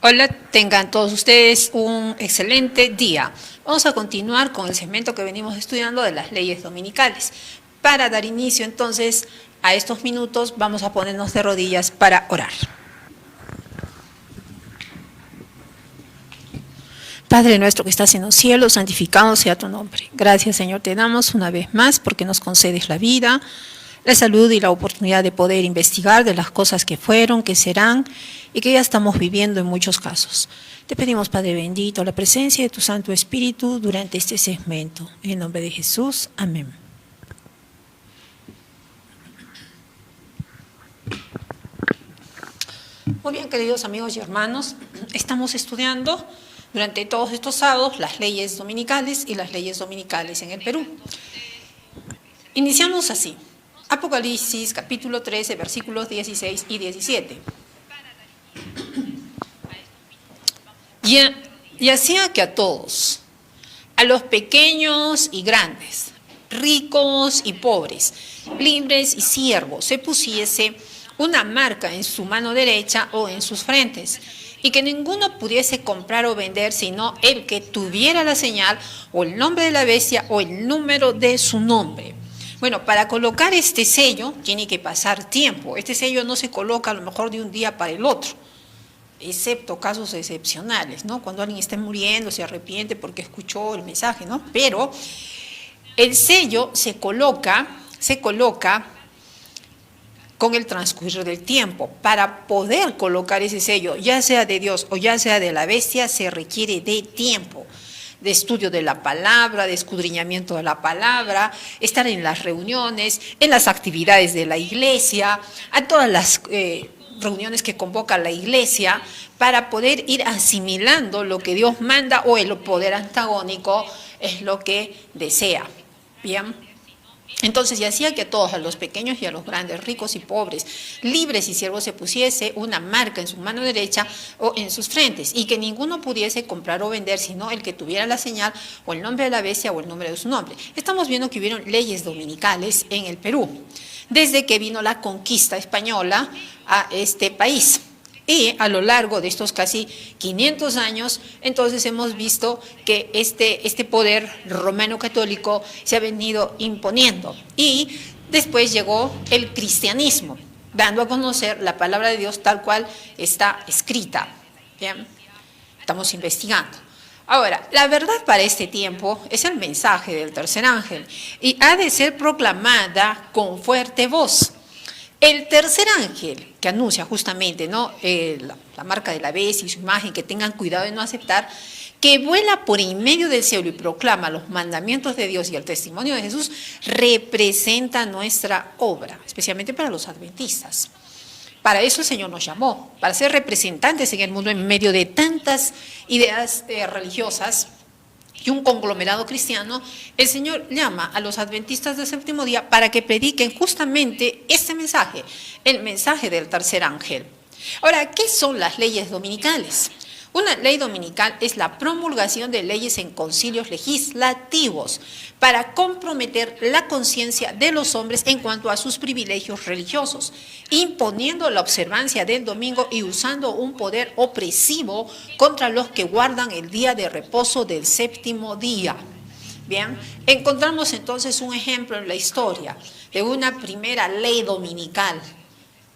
Hola, tengan todos ustedes un excelente día. Vamos a continuar con el segmento que venimos estudiando de las leyes dominicales. Para dar inicio entonces a estos minutos, vamos a ponernos de rodillas para orar. Padre nuestro que estás en los cielos, santificado sea tu nombre. Gracias, Señor, te damos una vez más porque nos concedes la vida, la salud y la oportunidad de poder investigar de las cosas que fueron, que serán y que ya estamos viviendo en muchos casos. Te pedimos, Padre bendito, la presencia de tu Santo Espíritu durante este segmento. En el nombre de Jesús, amén. Muy bien, queridos amigos y hermanos, estamos estudiando durante todos estos sábados las leyes dominicales y las leyes dominicales en el Perú. Iniciamos así. Apocalipsis, capítulo 13, versículos 16 y 17. Y hacía que a todos, a los pequeños y grandes, ricos y pobres, libres y siervos, se pusiese una marca en su mano derecha o en sus frentes, y que ninguno pudiese comprar o vender sino el que tuviera la señal o el nombre de la bestia o el número de su nombre. Bueno, para colocar este sello tiene que pasar tiempo. Este sello no se coloca a lo mejor de un día para el otro, excepto casos excepcionales, ¿no? Cuando alguien está muriendo, se arrepiente porque escuchó el mensaje, ¿no? Pero el sello se coloca con el transcurrir del tiempo. Para poder colocar ese sello, ya sea de Dios o ya sea de la bestia, se requiere de tiempo, de estudio de la palabra, de escudriñamiento de la palabra, estar en las reuniones, en las actividades de la iglesia, a todas las reuniones que convoca la iglesia, para poder ir asimilando lo que Dios manda o el poder antagónico es lo que desea. Bien. Entonces, y hacía que a todos, a los pequeños y a los grandes, ricos y pobres, libres y siervos, se pusiese una marca en su mano derecha o en sus frentes, y que ninguno pudiese comprar o vender sino el que tuviera la señal o el nombre de la bestia o el número de su nombre. Estamos viendo que hubieron leyes dominicales en el Perú, desde que vino la conquista española a este país. Y a lo largo de estos casi 500 años, entonces hemos visto que este poder romano católico se ha venido imponiendo. Y después llegó el cristianismo, dando a conocer la palabra de Dios tal cual está escrita. Bien, estamos investigando. Ahora, la verdad para este tiempo es el mensaje del tercer ángel y ha de ser proclamada con fuerte voz. El tercer ángel que anuncia justamente, ¿no?, la marca de la bestia y su imagen, que tengan cuidado de no aceptar, que vuela por en medio del cielo y proclama los mandamientos de Dios y el testimonio de Jesús, representa nuestra obra, especialmente para los adventistas. Para eso el Señor nos llamó, para ser representantes en el mundo en medio de tantas ideas religiosas y un conglomerado cristiano. El Señor llama a los adventistas del séptimo día para que prediquen justamente este mensaje, el mensaje del tercer ángel. Ahora, ¿qué son las leyes dominicales? Una ley dominical es la promulgación de leyes en concilios legislativos para comprometer la conciencia de los hombres en cuanto a sus privilegios religiosos, imponiendo la observancia del domingo y usando un poder opresivo contra los que guardan el día de reposo del séptimo día. Bien, encontramos entonces un ejemplo en la historia de una primera ley dominical,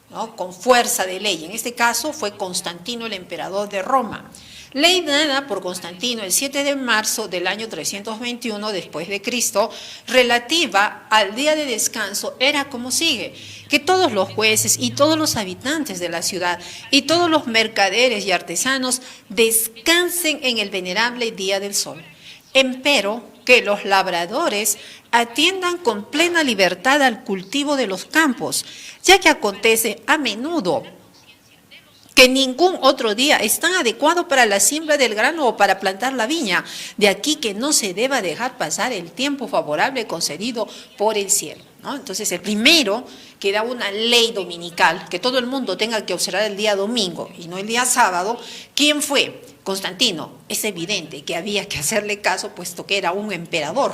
¿no?, con fuerza de ley. En este caso fue Constantino, el emperador de Roma. Ley dada por Constantino el 7 de marzo del año 321 después de Cristo, relativa al día de descanso, era como sigue: que todos los jueces y todos los habitantes de la ciudad y todos los mercaderes y artesanos descansen en el venerable día del sol. Empero, que los labradores atiendan con plena libertad al cultivo de los campos, ya que acontece a menudo que ningún otro día es tan adecuado para la siembra del grano o para plantar la viña. De aquí que no se deba dejar pasar el tiempo favorable concedido por el cielo, ¿no? Entonces, el primero que da una ley dominical, que todo el mundo tenga que observar el día domingo y no el día sábado, ¿quién fue? Constantino. Es evidente que había que hacerle caso, puesto que era un emperador.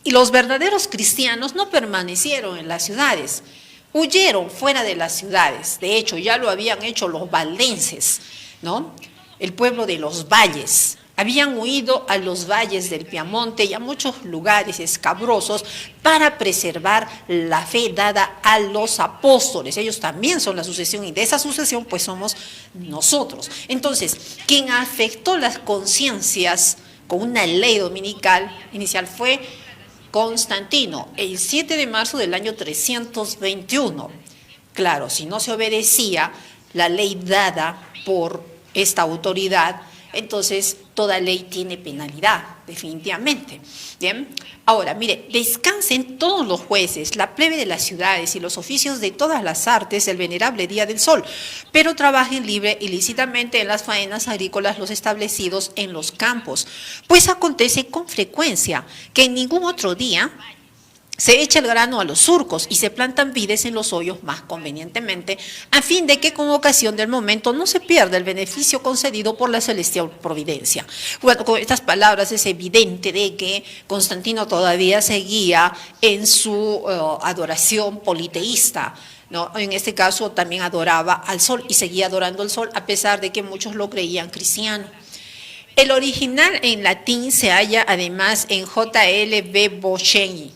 Y los verdaderos cristianos no permanecieron en las ciudades, huyeron fuera de las ciudades. De hecho, ya lo habían hecho los valdenses, ¿no? el pueblo de los valles. Habían huido a los valles del Piamonte y a muchos lugares escabrosos para preservar la fe dada a los apóstoles. Ellos también son la sucesión y de esa sucesión pues somos nosotros. Entonces, quien afectó las conciencias con una ley dominical inicial fue Constantino, el 7 de marzo del año 321. Claro, si no se obedecía la ley dada por esta autoridad, entonces toda ley tiene penalidad, definitivamente. Bien, ahora, mire, descansen todos los jueces, la plebe de las ciudades y los oficios de todas las artes el venerable día del sol, pero trabajen libre y lícitamente en las faenas agrícolas los establecidos en los campos, pues acontece con frecuencia que en ningún otro día se echa el grano a los surcos y se plantan vides en los hoyos más convenientemente, a fin de que con ocasión del momento no se pierda el beneficio concedido por la celestial providencia. Bueno, con estas palabras es evidente de que Constantino todavía seguía en su adoración politeísta, ¿no? En este caso también adoraba al sol y seguía adorando al sol, a pesar de que muchos lo creían cristiano. El original en latín se halla además en J.L.B. Bocchini.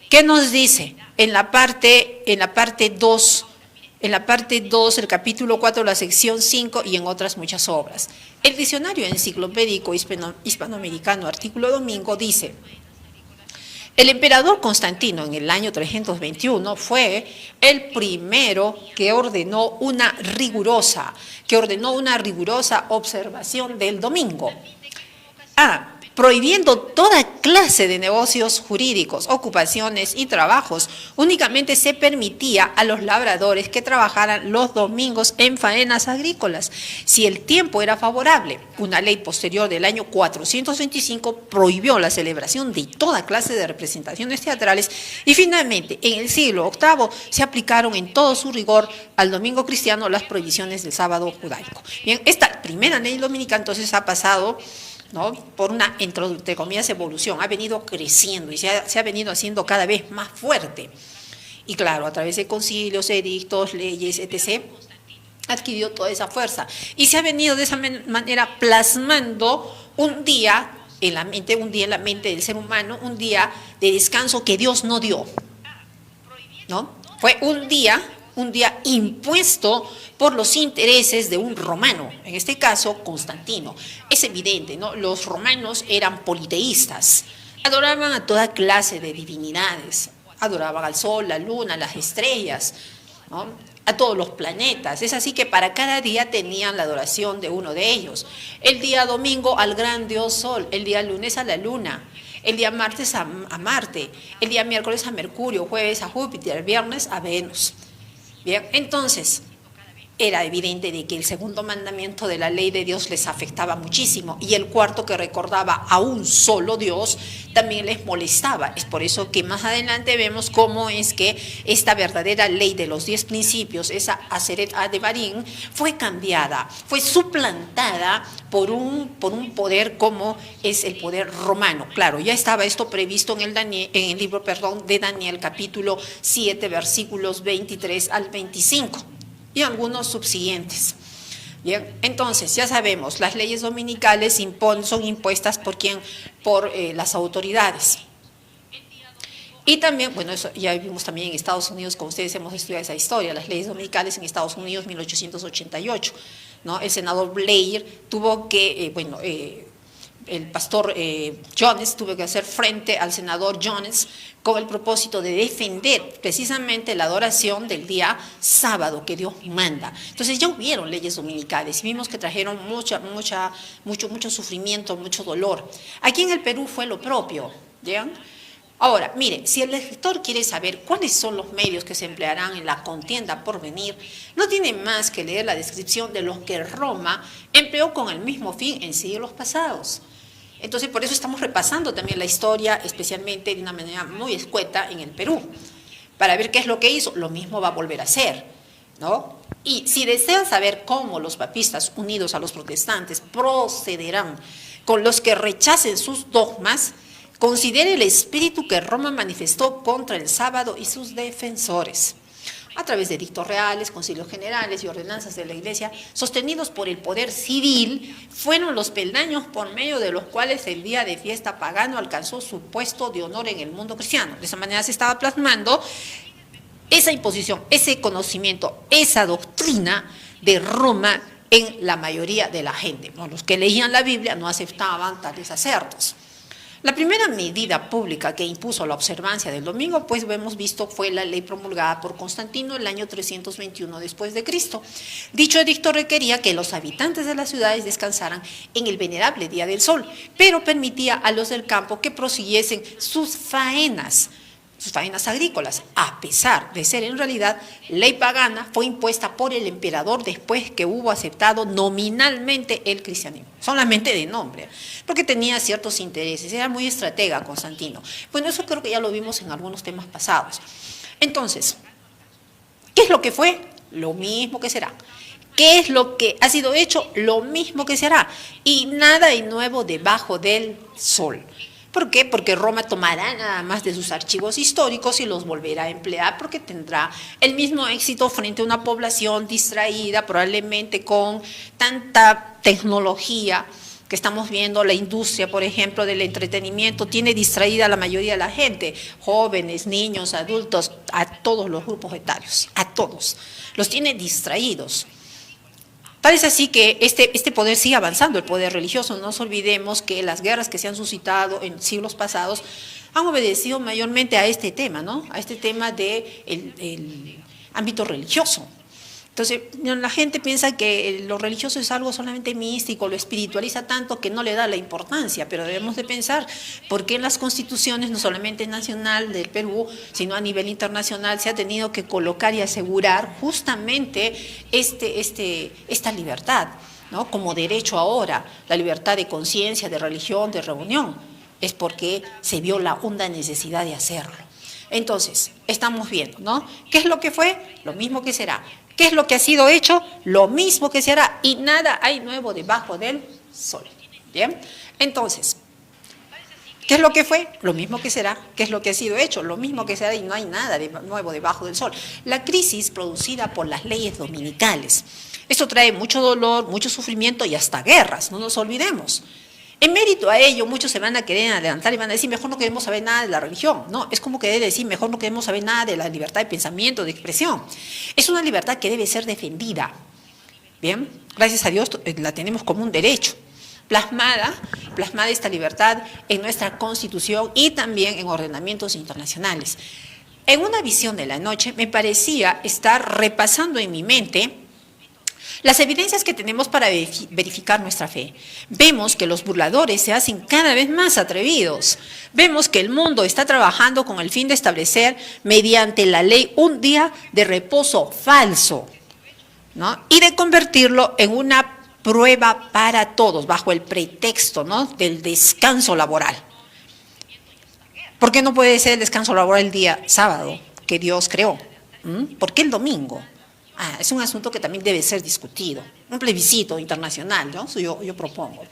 ¿Qué nos dice? En la parte 2, el capítulo 4, la sección 5 y en otras muchas obras. El diccionario enciclopédico hispanoamericano, artículo domingo, dice: el emperador Constantino en el año 321 fue el primero que ordenó una rigurosa observación del domingo. Prohibiendo toda clase de negocios jurídicos, ocupaciones y trabajos. Únicamente se permitía a los labradores que trabajaran los domingos en faenas agrícolas, si el tiempo era favorable. Una ley posterior del año 425 prohibió la celebración de toda clase de representaciones teatrales y finalmente en el siglo VIII se aplicaron en todo su rigor al domingo cristiano las prohibiciones del sábado judaico. Bien, esta primera ley dominica entonces ha pasado, ¿no?, por una, entre comillas, evolución, ha venido creciendo y se ha venido haciendo cada vez más fuerte. Y claro, a través de concilios, edictos, leyes, etc., ha adquirido toda esa fuerza. Y se ha venido de esa manera plasmando un día en la mente del ser humano, un día de descanso que Dios no dio, ¿no? Fue un día impuesto por los intereses de un romano, en este caso Constantino. Es evidente, ¿no? Los romanos eran politeístas, adoraban a toda clase de divinidades, adoraban al sol, la luna, las estrellas, ¿no?, a todos los planetas. Es así que para cada día tenían la adoración de uno de ellos. El día domingo al gran dios sol, el día lunes a la luna, el día martes a Marte, el día miércoles a Mercurio, jueves a Júpiter, viernes a Venus. Bien, entonces era evidente de que el segundo mandamiento de la ley de Dios les afectaba muchísimo y el cuarto, que recordaba a un solo Dios, también les molestaba. Es por eso que más adelante vemos cómo es que esta verdadera ley de los 10 principios, esa Aseret Adevarim, fue cambiada, fue suplantada por un poder como es el poder romano. Claro, ya estaba esto previsto en el libro de Daniel, capítulo 7, versículos 23 al 25. Y algunos subsiguientes. Bien, entonces ya sabemos, las leyes dominicales son impuestas por quién, por las autoridades. Y también, bueno, eso ya vimos también en Estados Unidos, con ustedes hemos estudiado esa historia, las leyes dominicales en Estados Unidos, 1888, ¿no? El senador Blair tuvo que, el pastor Jones tuvo que hacer frente al senador Jones con el propósito de defender precisamente la adoración del día sábado que Dios manda. Entonces ya hubieron leyes dominicales y vimos que trajeron mucho sufrimiento, mucho dolor. Aquí en el Perú fue lo propio, ¿ya? Ahora, mire, si el lector quiere saber cuáles son los medios que se emplearán en la contienda por venir, no tiene más que leer la descripción de los que Roma empleó con el mismo fin en siglos pasados. Entonces, por eso estamos repasando también la historia, especialmente de una manera muy escueta en el Perú, para ver qué es lo que hizo. Lo mismo va a volver a hacer, ¿no? Y si desean saber cómo los papistas, unidos a los protestantes, procederán con los que rechacen sus dogmas, considere el espíritu que Roma manifestó contra el sábado y sus defensores. a través de edictos reales, concilios generales y ordenanzas de la Iglesia, sostenidos por el poder civil, fueron los peldaños por medio de los cuales el día de fiesta pagano alcanzó su puesto de honor en el mundo cristiano. De esa manera se estaba plasmando esa imposición, ese conocimiento, esa doctrina de Roma en la mayoría de la gente. ¿No? Los que leían la Biblia no aceptaban tales acertos. La primera medida pública que impuso la observancia del domingo, pues hemos visto, fue la ley promulgada por Constantino el año 321 después de Cristo. Dicho edicto requería que los habitantes de las ciudades descansaran en el venerable día del sol, pero permitía a los del campo que prosiguiesen sus faenas agrícolas, a pesar de ser en realidad ley pagana, fue impuesta por el emperador después que hubo aceptado nominalmente el cristianismo, solamente de nombre, porque tenía ciertos intereses, era muy estratega Constantino. Bueno, eso creo que ya lo vimos en algunos temas pasados. Entonces, ¿qué es lo que fue? Lo mismo que será. ¿Qué es lo que ha sido hecho? Lo mismo que será. Y nada hay nuevo debajo del sol. ¿Por qué? Porque Roma tomará nada más de sus archivos históricos y los volverá a emplear porque tendrá el mismo éxito frente a una población distraída, probablemente con tanta tecnología que estamos viendo. La industria, por ejemplo, del entretenimiento tiene distraída a la mayoría de la gente, jóvenes, niños, adultos, a todos los grupos etarios, a todos, los tiene distraídos. Tal es así que este poder sigue avanzando, el poder religioso. No nos olvidemos que las guerras que se han suscitado en siglos pasados han obedecido mayormente a este tema, ¿no? A este tema del ámbito religioso. Entonces, la gente piensa que lo religioso es algo solamente místico, lo espiritualiza tanto que no le da la importancia, pero debemos de pensar por qué en las constituciones, no solamente nacional del Perú, sino a nivel internacional, se ha tenido que colocar y asegurar justamente esta libertad, ¿no? Como derecho ahora, la libertad de conciencia, de religión, de reunión, es porque se vio la honda necesidad de hacerlo. Entonces, estamos viendo, ¿no? ¿Qué es lo que fue? Lo mismo que será. ¿Qué es lo que ha sido hecho? Lo mismo que se hará, y nada hay nuevo debajo del sol. ¿Bien? Entonces, ¿qué es lo que fue? Lo mismo que será. ¿Qué es lo que ha sido hecho? Lo mismo que será, y no hay nada nuevo debajo del sol. La crisis producida por las leyes dominicales. Esto trae mucho dolor, mucho sufrimiento y hasta guerras, no nos olvidemos. En mérito a ello, muchos se van a querer adelantar y van a decir, mejor no queremos saber nada de la religión. No, es como querer decir, mejor no queremos saber nada de la libertad de pensamiento, de expresión. Es una libertad que debe ser defendida. Bien, gracias a Dios la tenemos como un derecho. Plasmada esta libertad en nuestra Constitución y también en ordenamientos internacionales. En una visión de la noche me parecía estar repasando en mi mente las evidencias que tenemos para verificar nuestra fe. Vemos que los burladores se hacen cada vez más atrevidos. Vemos que el mundo está trabajando con el fin de establecer mediante la ley un día de reposo falso, ¿no? Y de convertirlo en una prueba para todos, bajo el pretexto, ¿no?, del descanso laboral. ¿Por qué no puede ser el descanso laboral el día sábado que Dios creó? ¿Por qué el domingo? Es un asunto que también debe ser discutido, un plebiscito internacional, ¿no? Yo propongo.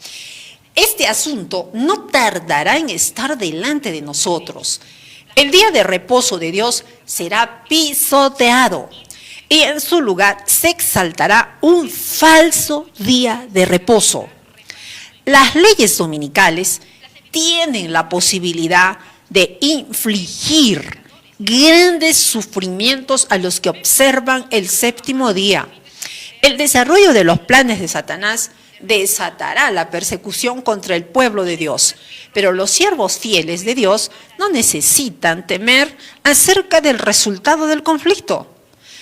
Este asunto no tardará en estar delante de nosotros. El día de reposo de Dios será pisoteado y en su lugar se exaltará un falso día de reposo. Las leyes dominicales tienen la posibilidad de infligir grandes sufrimientos a los que observan el séptimo día. El desarrollo de los planes de Satanás desatará la persecución contra el pueblo de Dios, pero los siervos fieles de Dios no necesitan temer acerca del resultado del conflicto.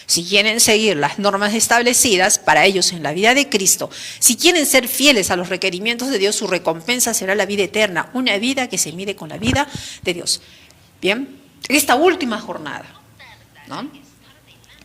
Si quieren seguir las normas establecidas para ellos en la vida de Cristo, si quieren ser fieles a los requerimientos de Dios, su recompensa será la vida eterna, una vida que se mide con la vida de Dios. Bien, esta última jornada, ¿no?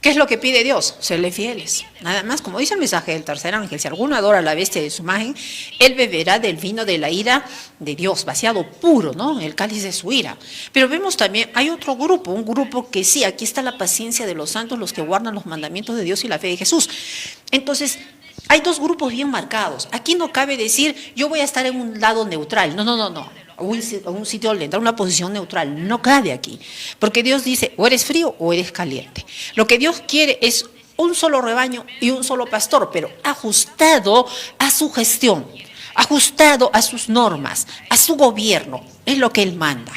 ¿Qué es lo que pide Dios? Serle fieles. Nada más, como dice el mensaje del tercer ángel, si alguno adora a la bestia de su imagen, él beberá del vino de la ira de Dios, vaciado puro, ¿no?, en el cáliz de su ira. Pero vemos también, hay otro grupo, un grupo que sí, aquí está la paciencia de los santos, los que guardan los mandamientos de Dios y la fe de Jesús. Entonces, hay dos grupos bien marcados. Aquí no cabe decir, yo voy a estar en un lado neutral. No. a un sitio donde entra una posición neutral, no cabe aquí, porque Dios dice o eres frío o eres caliente. Lo que Dios quiere es un solo rebaño y un solo pastor, pero ajustado a su gestión, ajustado a sus normas, a su gobierno, es lo que Él manda.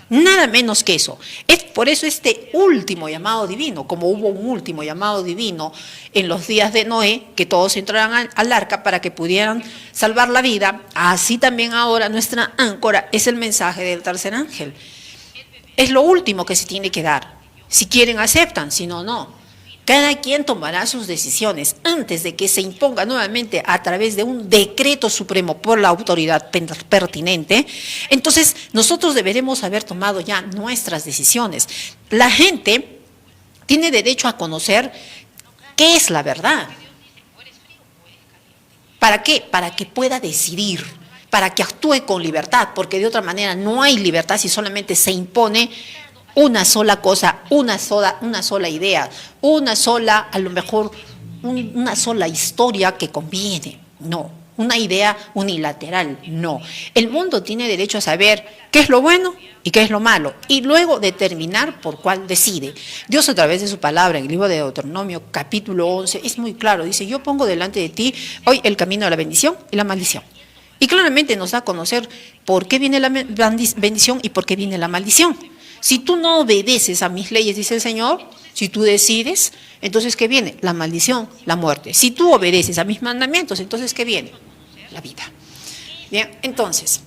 Nada menos que eso. Es por eso este último llamado divino, como hubo un último llamado divino en los días de Noé, que todos entraran al arca para que pudieran salvar la vida, así también ahora nuestra áncora es el mensaje del tercer ángel. Es lo último que se tiene que dar. Si quieren aceptan, si no, no. Cada quien tomará sus decisiones antes de que se imponga nuevamente a través de un decreto supremo por la autoridad pertinente. Entonces, nosotros deberemos haber tomado ya nuestras decisiones. La gente tiene derecho a conocer qué es la verdad. ¿Para qué? Para que pueda decidir, para que actúe con libertad, porque de otra manera no hay libertad si solamente se impone una sola cosa, una sola idea, una sola, a lo mejor, una sola historia que conviene. No, una idea unilateral, no. El mundo tiene derecho a saber qué es lo bueno y qué es lo malo, y luego determinar por cuál decide. Dios, a través de su palabra, en el libro de Deuteronomio, capítulo 11, es muy claro, dice: yo pongo delante de ti hoy el camino de la bendición y la maldición. Y claramente nos da a conocer por qué viene la bendición y por qué viene la maldición. Si tú no obedeces a mis leyes, dice el Señor, si tú decides, entonces ¿qué viene? La maldición, la muerte. Si tú obedeces a mis mandamientos, entonces ¿qué viene? La vida. Bien, entonces,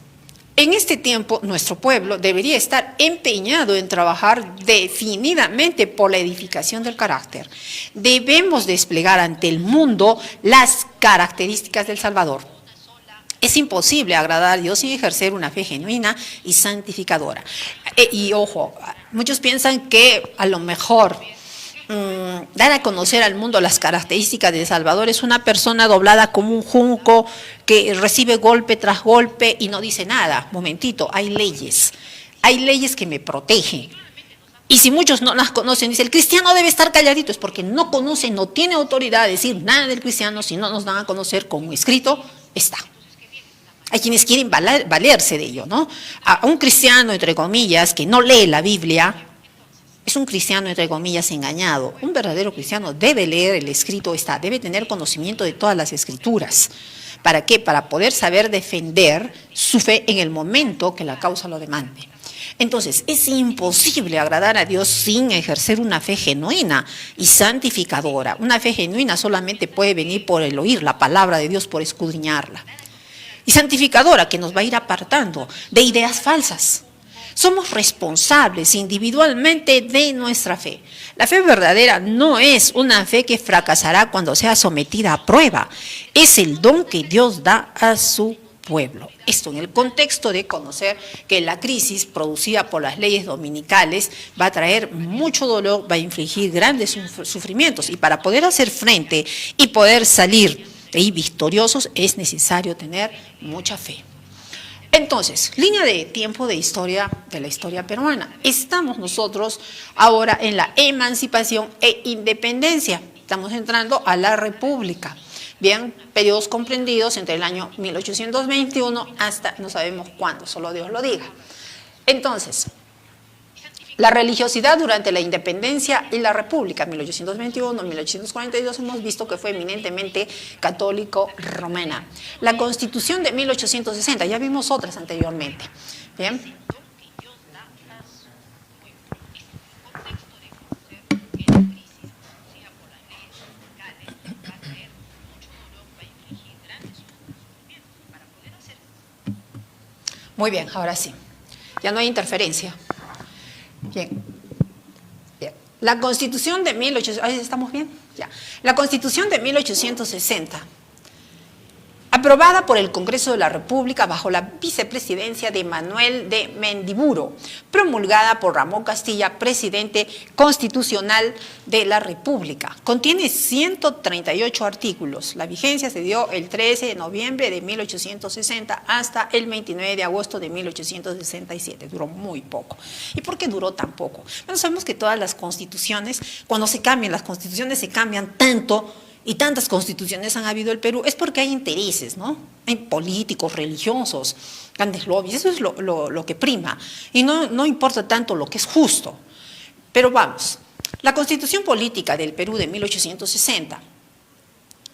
en este tiempo nuestro pueblo debería estar empeñado en trabajar definidamente por la edificación del carácter. Debemos desplegar ante el mundo las características del Salvador. Es imposible agradar a Dios sin ejercer una fe genuina y santificadora. Y ojo, muchos piensan que a lo mejor dar a conocer al mundo las características del Salvador es una persona doblada como un junco que recibe golpe tras golpe y no dice nada. Momentito, hay leyes que me protegen. Y si muchos no las conocen, dice: el cristiano debe estar calladito, es porque no conoce, no tiene autoridad de decir nada del cristiano si no nos dan a conocer como escrito está. Hay quienes quieren valerse de ello, ¿no? A un cristiano, entre comillas, que no lee la Biblia, es un cristiano, entre comillas, engañado. Un verdadero cristiano debe leer el escrito está, debe tener conocimiento de todas las escrituras. ¿Para qué? Para poder saber defender su fe en el momento que la causa lo demande. Entonces, es imposible agradar a Dios sin ejercer una fe genuina y santificadora. Una fe genuina solamente puede venir por el oír la palabra de Dios, por escudriñarla. Y santificadora, que nos va a ir apartando de ideas falsas. Somos responsables individualmente de nuestra fe. La fe verdadera no es una fe que fracasará cuando sea sometida a prueba. Es el don que Dios da a su pueblo. Esto en el contexto de conocer que la crisis producida por las leyes dominicales va a traer mucho dolor, va a infligir grandes sufrimientos. Y para poder hacer frente y poder salir y victoriosos es necesario tener mucha fe. Entonces, línea de tiempo de la historia peruana. Estamos nosotros ahora en la emancipación e independencia. Estamos entrando a la república. Bien, periodos comprendidos entre el año 1821 hasta no sabemos cuándo, solo Dios lo diga. Entonces, la religiosidad durante la independencia y la república, 1821, 1842, hemos visto que fue eminentemente católico-romana. La Constitución de 1860, ya vimos otras anteriormente. Bien. Muy bien, ahora sí. Ya no hay interferencia. Bien. La Constitución de 1860, ¿estamos bien? Ya. La Constitución de 1860, aprobada por el Congreso de la República bajo la vicepresidencia de Manuel de Mendiburo, promulgada por Ramón Castilla, presidente constitucional de la República. Contiene 138 artículos. La vigencia se dio el 13 de noviembre de 1860 hasta el 29 de agosto de 1867. Duró muy poco. ¿Y por qué duró tan poco? Bueno, sabemos que todas las constituciones, cuando se cambian, las constituciones se cambian tanto y tantas constituciones han habido en el Perú, es porque hay intereses, ¿no? Hay políticos, religiosos, grandes lobbies, eso es lo que prima. Y no importa tanto lo que es justo. Pero vamos, la Constitución Política del Perú de 1860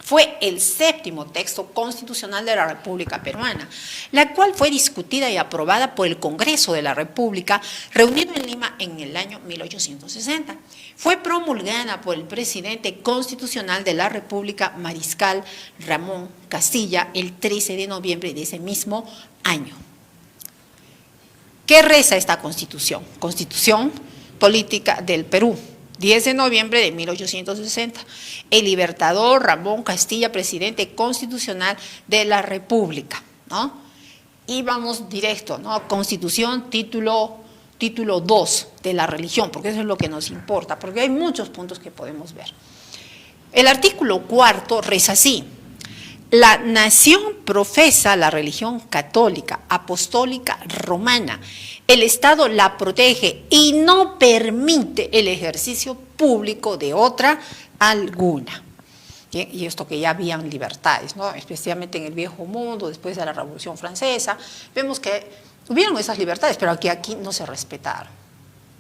fue el 7º texto constitucional de la República Peruana, la cual fue discutida y aprobada por el Congreso de la República, reunido en Lima en el año 1860. Fue promulgada por el presidente constitucional de la República, Mariscal Ramón Castilla, el 13 de noviembre de ese mismo año. ¿Qué reza esta Constitución? Constitución Política del Perú. 10 de noviembre de 1860, el libertador Ramón Castilla, presidente constitucional de la República, ¿no? Y vamos directo, ¿no? Constitución, título 2 de la religión, porque eso es lo que nos importa, porque hay muchos puntos que podemos ver. El artículo 4 reza así: la nación profesa la religión católica, apostólica, romana. El Estado la protege y no permite el ejercicio público de otra alguna. Bien, y esto que ya habían libertades, ¿no? Especialmente en el Viejo Mundo, después de la Revolución Francesa, vemos que hubieron esas libertades, pero aquí no se respetaron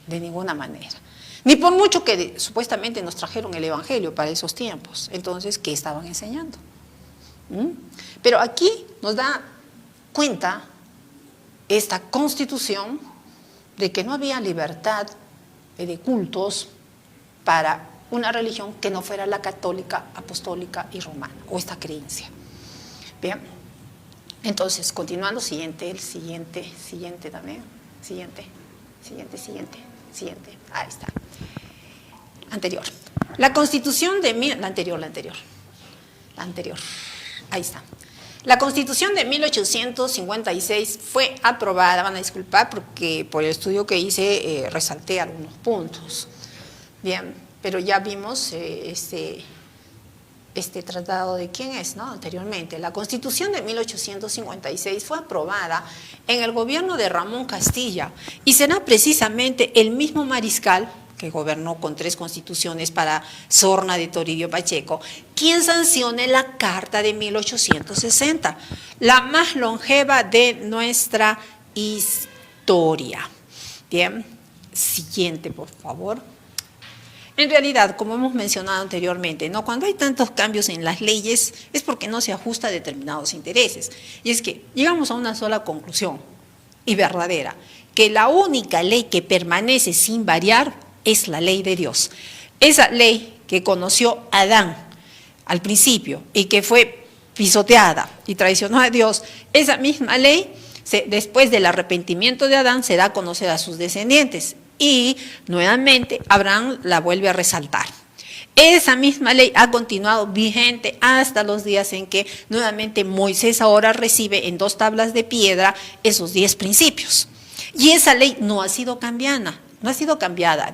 de ninguna manera. Ni por mucho que supuestamente nos trajeron el Evangelio para esos tiempos. Entonces, ¿qué estaban enseñando? Pero aquí nos da cuenta esta Constitución de que no había libertad de cultos para una religión que no fuera la católica, apostólica y romana, o esta creencia. Bien, entonces, continuando, siguiente también, siguiente, ahí está, anterior. La Constitución de, la anterior, ahí está. La Constitución de 1856 fue aprobada, van a disculpar porque por el estudio que hice resalté algunos puntos. Bien, pero ya vimos este tratado de quién es, ¿no? Anteriormente. La Constitución de 1856 fue aprobada en el gobierno de Ramón Castilla y será precisamente el mismo Mariscal, que gobernó con 3 constituciones para Sorna de Toribio Pacheco, quien sancione la Carta de 1860, la más longeva de nuestra historia. Bien, siguiente, por favor. En realidad, como hemos mencionado anteriormente, ¿no? Cuando hay tantos cambios en las leyes es porque no se ajusta a determinados intereses. Y es que llegamos a una sola conclusión, y verdadera, que la única ley que permanece sin variar es la ley de Dios. Esa ley que conoció Adán al principio y que fue pisoteada y traicionó a Dios, esa misma ley, después del arrepentimiento de Adán, se da a conocer a sus descendientes y nuevamente Abraham la vuelve a resaltar. Esa misma ley ha continuado vigente hasta los días en que nuevamente Moisés ahora recibe en 2 tablas de piedra esos 10 principios. Y esa ley no ha sido cambiada.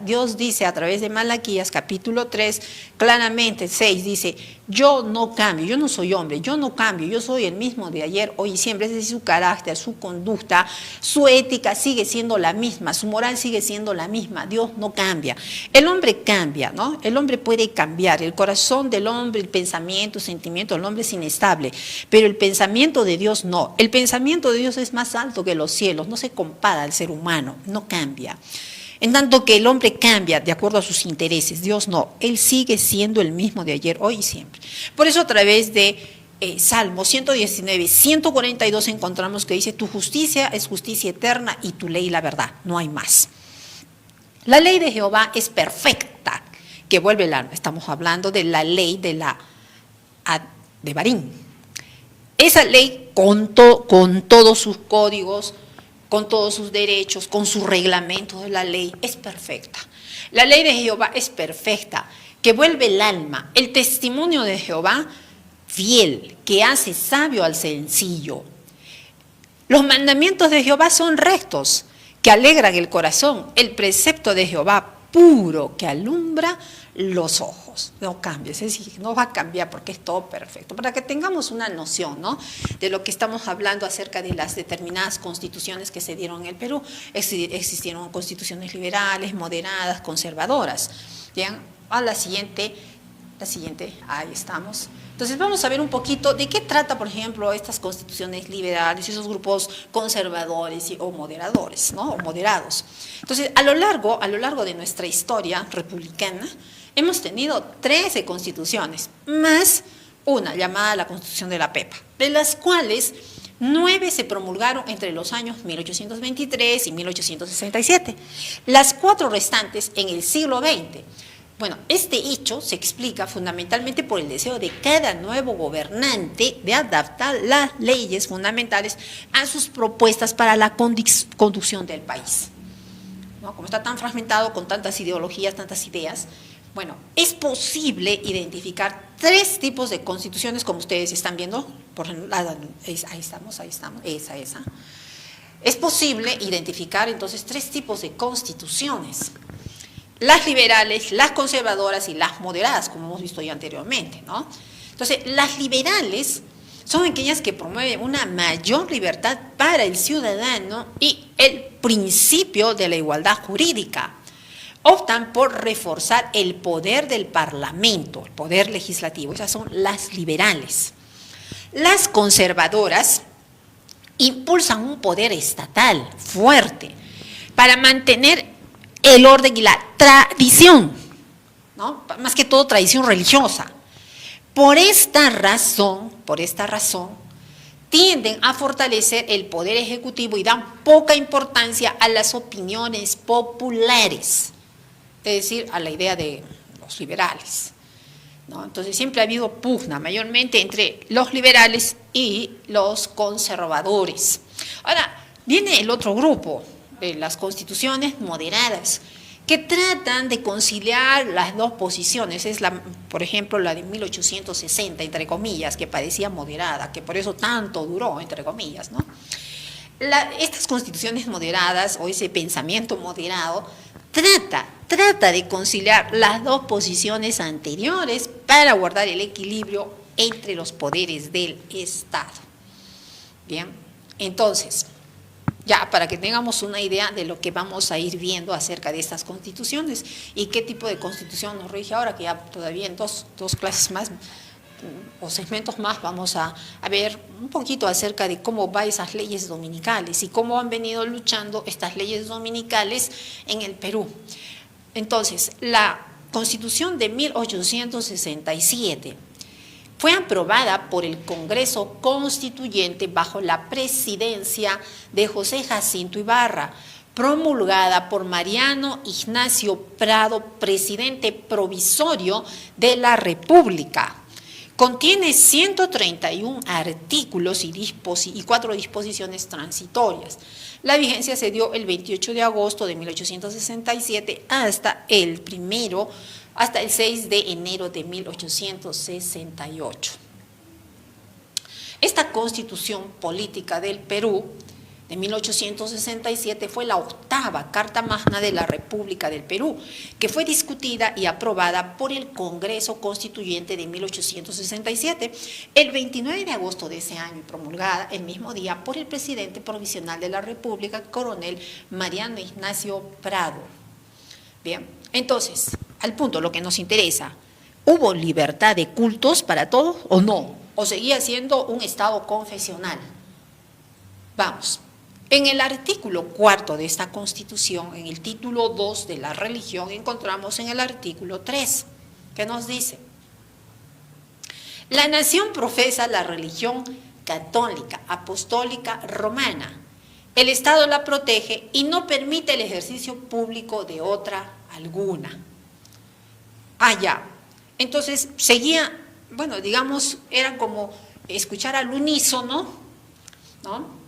Dios dice a través de Malaquías capítulo 3, claramente 6, dice: yo no cambio, yo no soy hombre, yo no cambio, yo soy el mismo de ayer, hoy y siempre. Es decir, su carácter, su conducta, su ética sigue siendo la misma, su moral sigue siendo la misma. Dios no cambia. El hombre cambia, ¿no? El hombre puede cambiar, el corazón del hombre, el pensamiento, el sentimiento del hombre es inestable, pero el pensamiento de Dios no. El pensamiento de Dios es más alto que los cielos, no se compara al ser humano, no cambia. En tanto que el hombre cambia de acuerdo a sus intereses, Dios no, Él sigue siendo el mismo de ayer, hoy y siempre. Por eso a través de Salmo 119, 142 encontramos que dice: tu justicia es justicia eterna y tu ley la verdad, no hay más. La ley de Jehová es perfecta, que vuelve el alma. Estamos hablando de la ley de Barín. Esa ley con todos sus códigos, con todos sus derechos, con sus reglamentos de la ley, es perfecta. La ley de Jehová es perfecta, que vuelve el alma. El testimonio de Jehová, fiel, que hace sabio al sencillo. Los mandamientos de Jehová son rectos, que alegran el corazón. El precepto de Jehová, puro, que alumbra los ojos. No cambia, es decir, no va a cambiar porque es todo perfecto. Para que tengamos una noción, ¿no?, de lo que estamos hablando acerca de las determinadas constituciones que se dieron en el Perú. Existieron constituciones liberales, moderadas, conservadoras. Bien, a la siguiente La siguiente, ahí estamos. Entonces vamos a ver un poquito de qué trata, por ejemplo, estas constituciones liberales y esos grupos conservadores o moderadores, ¿no? O moderados. Entonces, a lo largo de nuestra historia republicana, hemos tenido 13 constituciones, más una llamada la Constitución de la Pepa, de las cuales 9 se promulgaron entre los años 1823 y 1867, las 4 restantes en el siglo XX. Bueno, este hecho se explica fundamentalmente por el deseo de cada nuevo gobernante de adaptar las leyes fundamentales a sus propuestas para la conducción del país, ¿no? Como está tan fragmentado con tantas ideologías, tantas ideas, bueno, es posible identificar 3 tipos de constituciones, como ustedes están viendo, ahí estamos, esa. Es posible identificar entonces 3 tipos de constituciones: las liberales, las conservadoras y las moderadas, como hemos visto ya anteriormente, ¿no? Entonces, las liberales son aquellas que promueven una mayor libertad para el ciudadano y el principio de la igualdad jurídica. Optan por reforzar el poder del Parlamento, el poder legislativo. Esas son las liberales. Las conservadoras impulsan un poder estatal fuerte para mantener el orden y la tradición, ¿no? Más que todo tradición religiosa. Por esta razón, tienden a fortalecer el poder ejecutivo y dan poca importancia a las opiniones populares, es decir, a la idea de los liberales, ¿no? Entonces siempre ha habido pugna, mayormente entre los liberales y los conservadores. Ahora, viene el otro grupo, las constituciones moderadas, que tratan de conciliar las dos posiciones. Es por ejemplo, la de 1860, entre comillas, que parecía moderada, que por eso tanto duró, entre comillas, ¿no? Estas constituciones moderadas, o ese pensamiento moderado, trata de conciliar las dos posiciones anteriores para guardar el equilibrio entre los poderes del Estado. Bien, entonces, ya para que tengamos una idea de lo que vamos a ir viendo acerca de estas constituciones y qué tipo de constitución nos rige ahora, que ya todavía en dos clases más o segmentos más vamos a ver un poquito acerca de cómo va esas leyes dominicales y cómo han venido luchando estas leyes dominicales en el Perú. Entonces, la Constitución de 1867 fue aprobada por el Congreso Constituyente bajo la presidencia de José Jacinto Ibarra, promulgada por Mariano Ignacio Prado, presidente provisorio de la República. Contiene 131 artículos y 4 disposiciones transitorias. La vigencia se dio el 28 de agosto de 1867 hasta el 6 de enero de 1868. Esta Constitución Política del Perú de 1867 fue la 8ª Carta Magna de la República del Perú, que fue discutida y aprobada por el Congreso Constituyente de 1867 el 29 de agosto de ese año y promulgada el mismo día por el presidente provisional de la República, coronel Mariano Ignacio Prado. Bien, entonces, al punto, lo que nos interesa, ¿hubo libertad de cultos para todos o no? ¿O seguía siendo un Estado confesional? Vamos. En el artículo 4 de esta Constitución, en el título 2 de la religión, encontramos en el artículo 3, que nos dice: la nación profesa la religión católica, apostólica, romana. El Estado la protege y no permite el ejercicio público de otra alguna. Ya. Entonces seguía, bueno, digamos, era como escuchar al unísono, ¿no?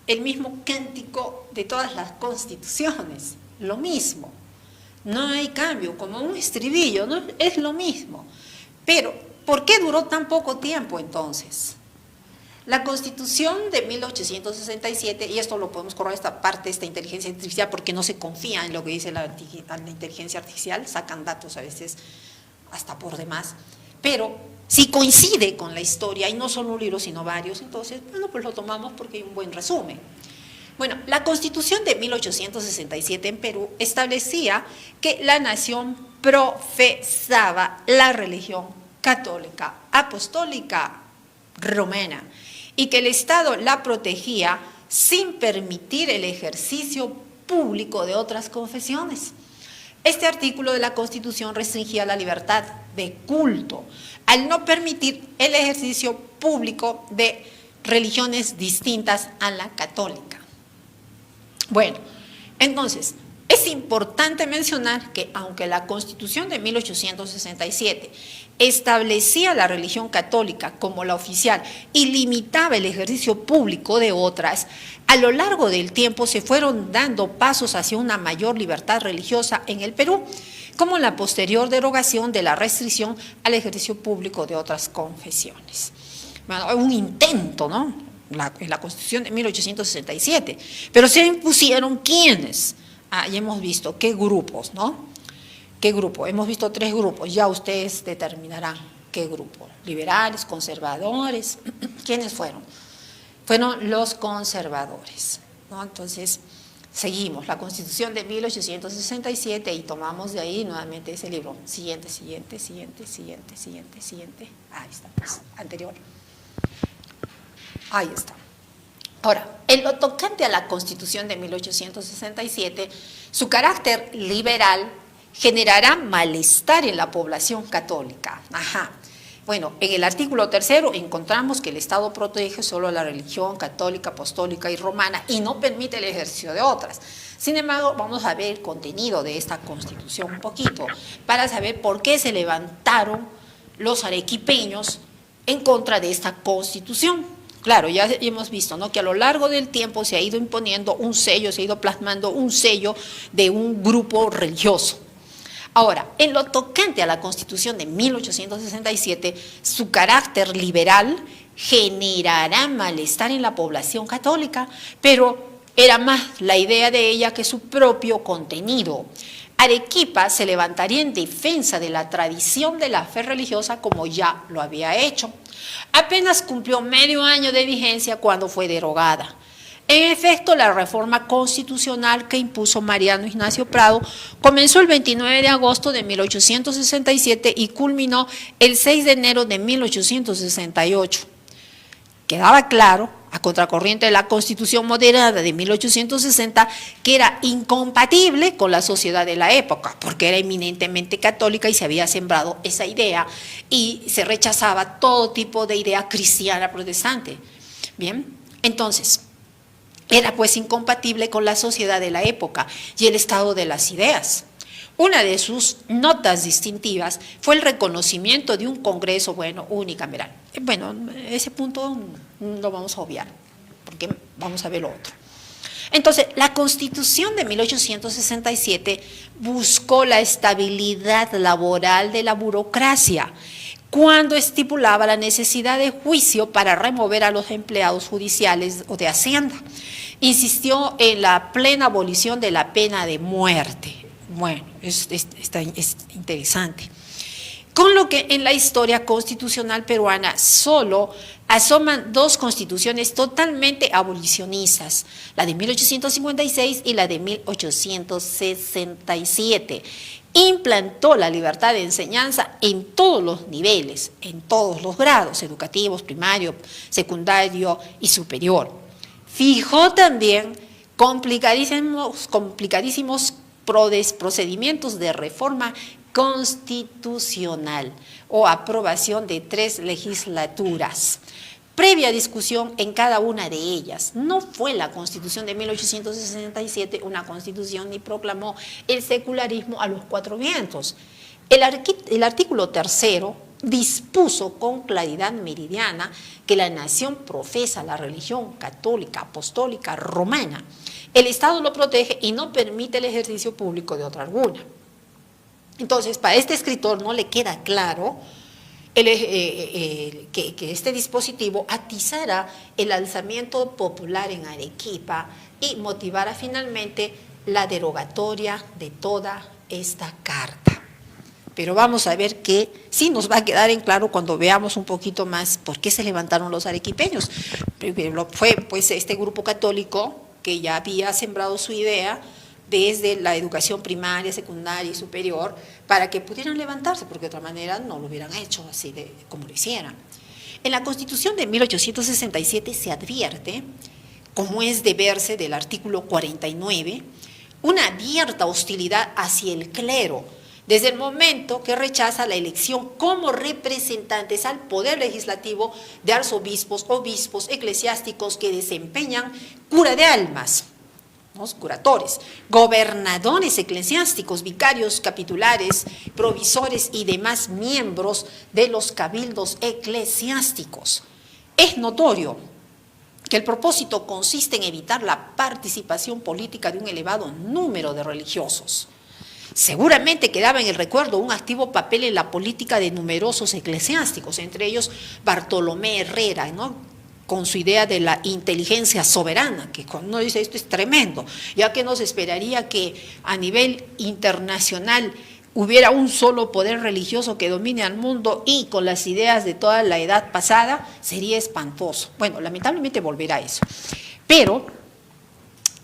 El mismo cántico de todas las constituciones, lo mismo. No hay cambio, como un estribillo, ¿no? Es lo mismo. Pero, ¿por qué duró tan poco tiempo entonces? La Constitución de 1867, y esto lo podemos correr esta parte, esta inteligencia artificial, porque no se confía en lo que dice la inteligencia artificial, sacan datos a veces hasta por demás, pero si coincide con la historia, y no solo un libro, sino varios, entonces, bueno, pues lo tomamos porque hay un buen resumen. Bueno, la Constitución de 1867 en Perú establecía que la nación profesaba la religión católica, apostólica, romana, y que el Estado la protegía sin permitir el ejercicio público de otras confesiones. Este artículo de la Constitución restringía la libertad de culto, al no permitir el ejercicio público de religiones distintas a la católica. Bueno, entonces, es importante mencionar que aunque la Constitución de 1867 establecía la religión católica como la oficial y limitaba el ejercicio público de otras, a lo largo del tiempo se fueron dando pasos hacia una mayor libertad religiosa en el Perú, como la posterior derogación de la restricción al ejercicio público de otras confesiones. Bueno, un intento, ¿no? En la Constitución de 1867, pero se impusieron ¿quiénes? Ya hemos visto qué grupos, ¿no? ¿Qué grupo? Hemos visto 3 grupos, ya ustedes determinarán qué grupo. Liberales, conservadores, ¿quiénes fueron? Fueron los conservadores, ¿no? Entonces, seguimos, la Constitución de 1867 y tomamos de ahí nuevamente ese libro. Siguiente. Ahí está, pues, anterior. Ahí está. Ahora, en lo tocante a la Constitución de 1867, su carácter liberal generará malestar en la población católica. Bueno, en el artículo 3 encontramos que el Estado protege solo la religión católica, apostólica y romana y no permite el ejercicio de otras. Sin embargo, vamos a ver el contenido de esta Constitución un poquito para saber por qué se levantaron los arequipeños en contra de esta Constitución. Claro, ya hemos visto, ¿no?, que a lo largo del tiempo se ha ido imponiendo un sello, se ha ido plasmando un sello de un grupo religioso. Ahora, en lo tocante a la Constitución de 1867, su carácter liberal generará malestar en la población católica, pero era más la idea de ella que su propio contenido. Arequipa se levantaría en defensa de la tradición de la fe religiosa como ya lo había hecho. Apenas cumplió medio año de vigencia cuando fue derogada. En efecto, la reforma constitucional que impuso Mariano Ignacio Prado comenzó el 29 de agosto de 1867 y culminó el 6 de enero de 1868. Quedaba claro, a contracorriente de la Constitución moderada de 1860, que era incompatible con la sociedad de la época, porque era eminentemente católica y se había sembrado esa idea y se rechazaba todo tipo de idea cristiana protestante. Bien, entonces, era pues incompatible con la sociedad de la época y el estado de las ideas. Una de sus notas distintivas fue el reconocimiento de un Congreso, unicameral. Bueno, ese punto lo vamos a obviar, porque vamos a ver lo otro. Entonces, la Constitución de 1867 buscó la estabilidad laboral de la burocracia, cuando estipulaba la necesidad de juicio para remover a los empleados judiciales o de Hacienda. Insistió en la plena abolición de la pena de muerte. Bueno, es interesante. Con lo que en la historia constitucional peruana solo asoman 2 constituciones totalmente abolicionistas, la de 1856 y la de 1867. Implantó la libertad de enseñanza en todos los niveles, en todos los grados educativos, primario, secundario y superior. Fijó también complicadísimos procedimientos de reforma constitucional o aprobación de 3 legislaturas, previa discusión en cada una de ellas. No fue la Constitución de 1867 una constitución ni proclamó el secularismo a los 4 vientos. El artículo 3 dispuso con claridad meridiana que la nación profesa la religión católica, apostólica, romana. El Estado lo protege y no permite el ejercicio público de otra alguna. Entonces, para este escritor no le queda claro que este dispositivo atizara el alzamiento popular en Arequipa y motivara finalmente la derogatoria de toda esta carta. Pero vamos a ver que sí nos va a quedar en claro cuando veamos un poquito más por qué se levantaron los arequipeños. Fue pues este grupo católico que ya había sembrado su idea desde la educación primaria, secundaria y superior, para que pudieran levantarse, porque de otra manera no lo hubieran hecho así de como lo hicieran. En la Constitución de 1867 se advierte, como es de verse del artículo 49, una abierta hostilidad hacia el clero, desde el momento que rechaza la elección como representantes al poder legislativo de arzobispos, obispos, eclesiásticos que desempeñan cura de almas, los curatores, gobernadores eclesiásticos, vicarios capitulares, provisores y demás miembros de los cabildos eclesiásticos. Es notorio que el propósito consiste en evitar la participación política de un elevado número de religiosos. Seguramente quedaba en el recuerdo un activo papel en la política de numerosos eclesiásticos, entre ellos Bartolomé Herrera, ¿no?, con su idea de la inteligencia soberana, que cuando uno dice esto es tremendo, ya que nos esperaría que a nivel internacional hubiera un solo poder religioso que domine al mundo y con las ideas de toda la edad pasada, sería espantoso. Bueno, lamentablemente volverá a eso. Pero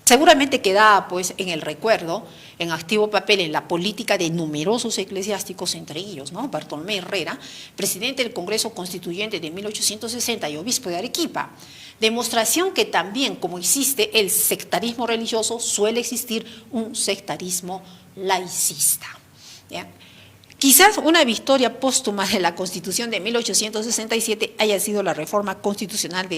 seguramente queda pues en el recuerdo, en activo papel en la política de numerosos eclesiásticos, entre ellos, ¿no?, Bartolomé Herrera, presidente del Congreso Constituyente de 1860 y obispo de Arequipa. Demostración que también, como existe el sectarismo religioso, suele existir un sectarismo laicista. ¿Ya? Quizás una victoria póstuma de la Constitución de 1867 haya sido la reforma constitucional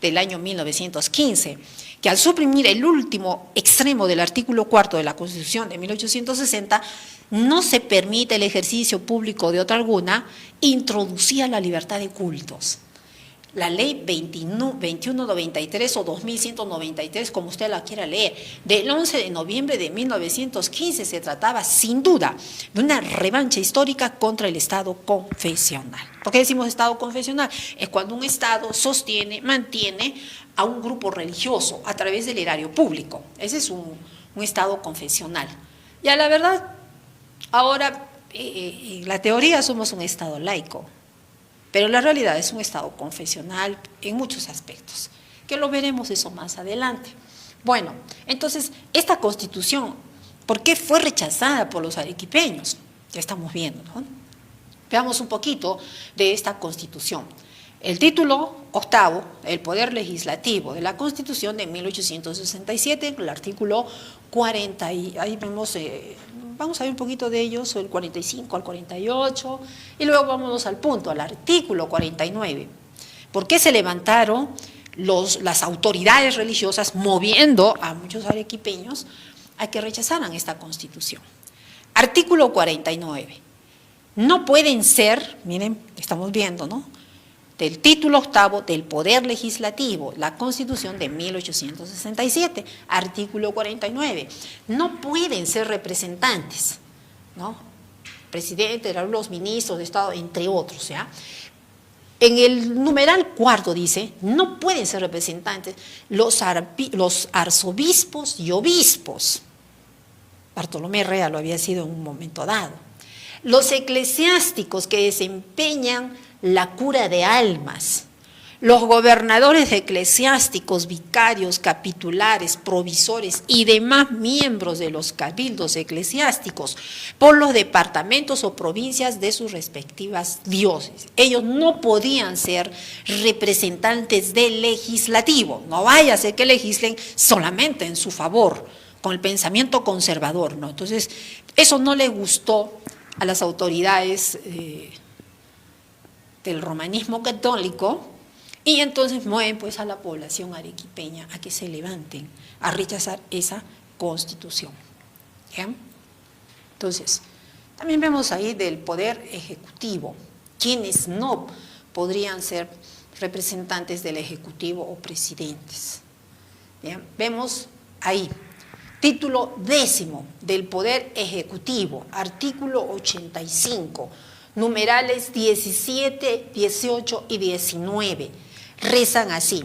del año 1915, que al suprimir el último extremo del artículo 4 de la Constitución de 1860, no se permite el ejercicio público de otra alguna, introducía la libertad de cultos. La ley 2193 o 2193, como usted la quiera leer, del 11 de noviembre de 1915 se trataba sin duda de una revancha histórica contra el Estado confesional. ¿Por qué decimos Estado confesional? Es cuando un Estado sostiene, mantiene a un grupo religioso a través del erario público. Ese es un Estado confesional. Ya la verdad, ahora en la teoría somos un Estado laico, pero la realidad es un Estado confesional en muchos aspectos, que lo veremos eso más adelante. Bueno, entonces, esta Constitución, ¿por qué fue rechazada por los arequipeños? Ya estamos viendo, ¿no? Veamos un poquito de esta Constitución. El título octavo, el Poder Legislativo de la Constitución de 1867, el artículo 40, y ahí vemos, vamos a ver un poquito de ellos, el 45 al 48, y luego vámonos al punto, al artículo 49. ¿Por qué se levantaron las autoridades religiosas moviendo a muchos arequipeños a que rechazaran esta Constitución? Artículo 49. No pueden ser, miren, estamos viendo, ¿no?, del título octavo del Poder Legislativo, la Constitución de 1867, artículo 49. No pueden ser representantes, ¿no?, presidente, los ministros de Estado, entre otros, ¿ya? En el numeral cuarto dice, no pueden ser representantes los arzobispos y obispos. Bartolomé Herrera lo había sido en un momento dado. Los eclesiásticos que desempeñan la cura de almas, los gobernadores eclesiásticos, vicarios, capitulares, provisores y demás miembros de los cabildos eclesiásticos por los departamentos o provincias de sus respectivas diócesis. Ellos no podían ser representantes del legislativo, no vaya a ser que legislen solamente en su favor, con el pensamiento conservador, ¿no? Entonces, eso no le gustó a las autoridades del romanismo católico, y entonces mueven pues a la población arequipeña a que se levanten a rechazar esa Constitución. ¿Bien? Entonces, también vemos ahí del poder ejecutivo, quienes no podrían ser representantes del ejecutivo o presidentes. ¿Bien? Vemos ahí, título 10 del poder ejecutivo, artículo 85, numerales 17, 18 y 19, rezan así.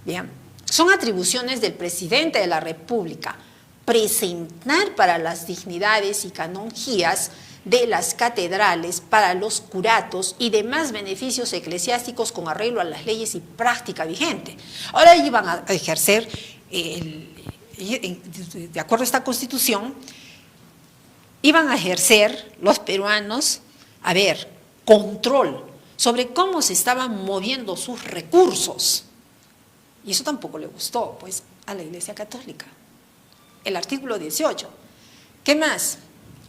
Bien, son atribuciones del presidente de la República presentar para las dignidades y canonjías de las catedrales, para los curatos y demás beneficios eclesiásticos con arreglo a las leyes y práctica vigente. Ahora iban a ejercer de acuerdo a esta Constitución, iban a ejercer los peruanos, control sobre cómo se estaban moviendo sus recursos. Y eso tampoco le gustó, pues, a la Iglesia Católica. El artículo 18. ¿Qué más?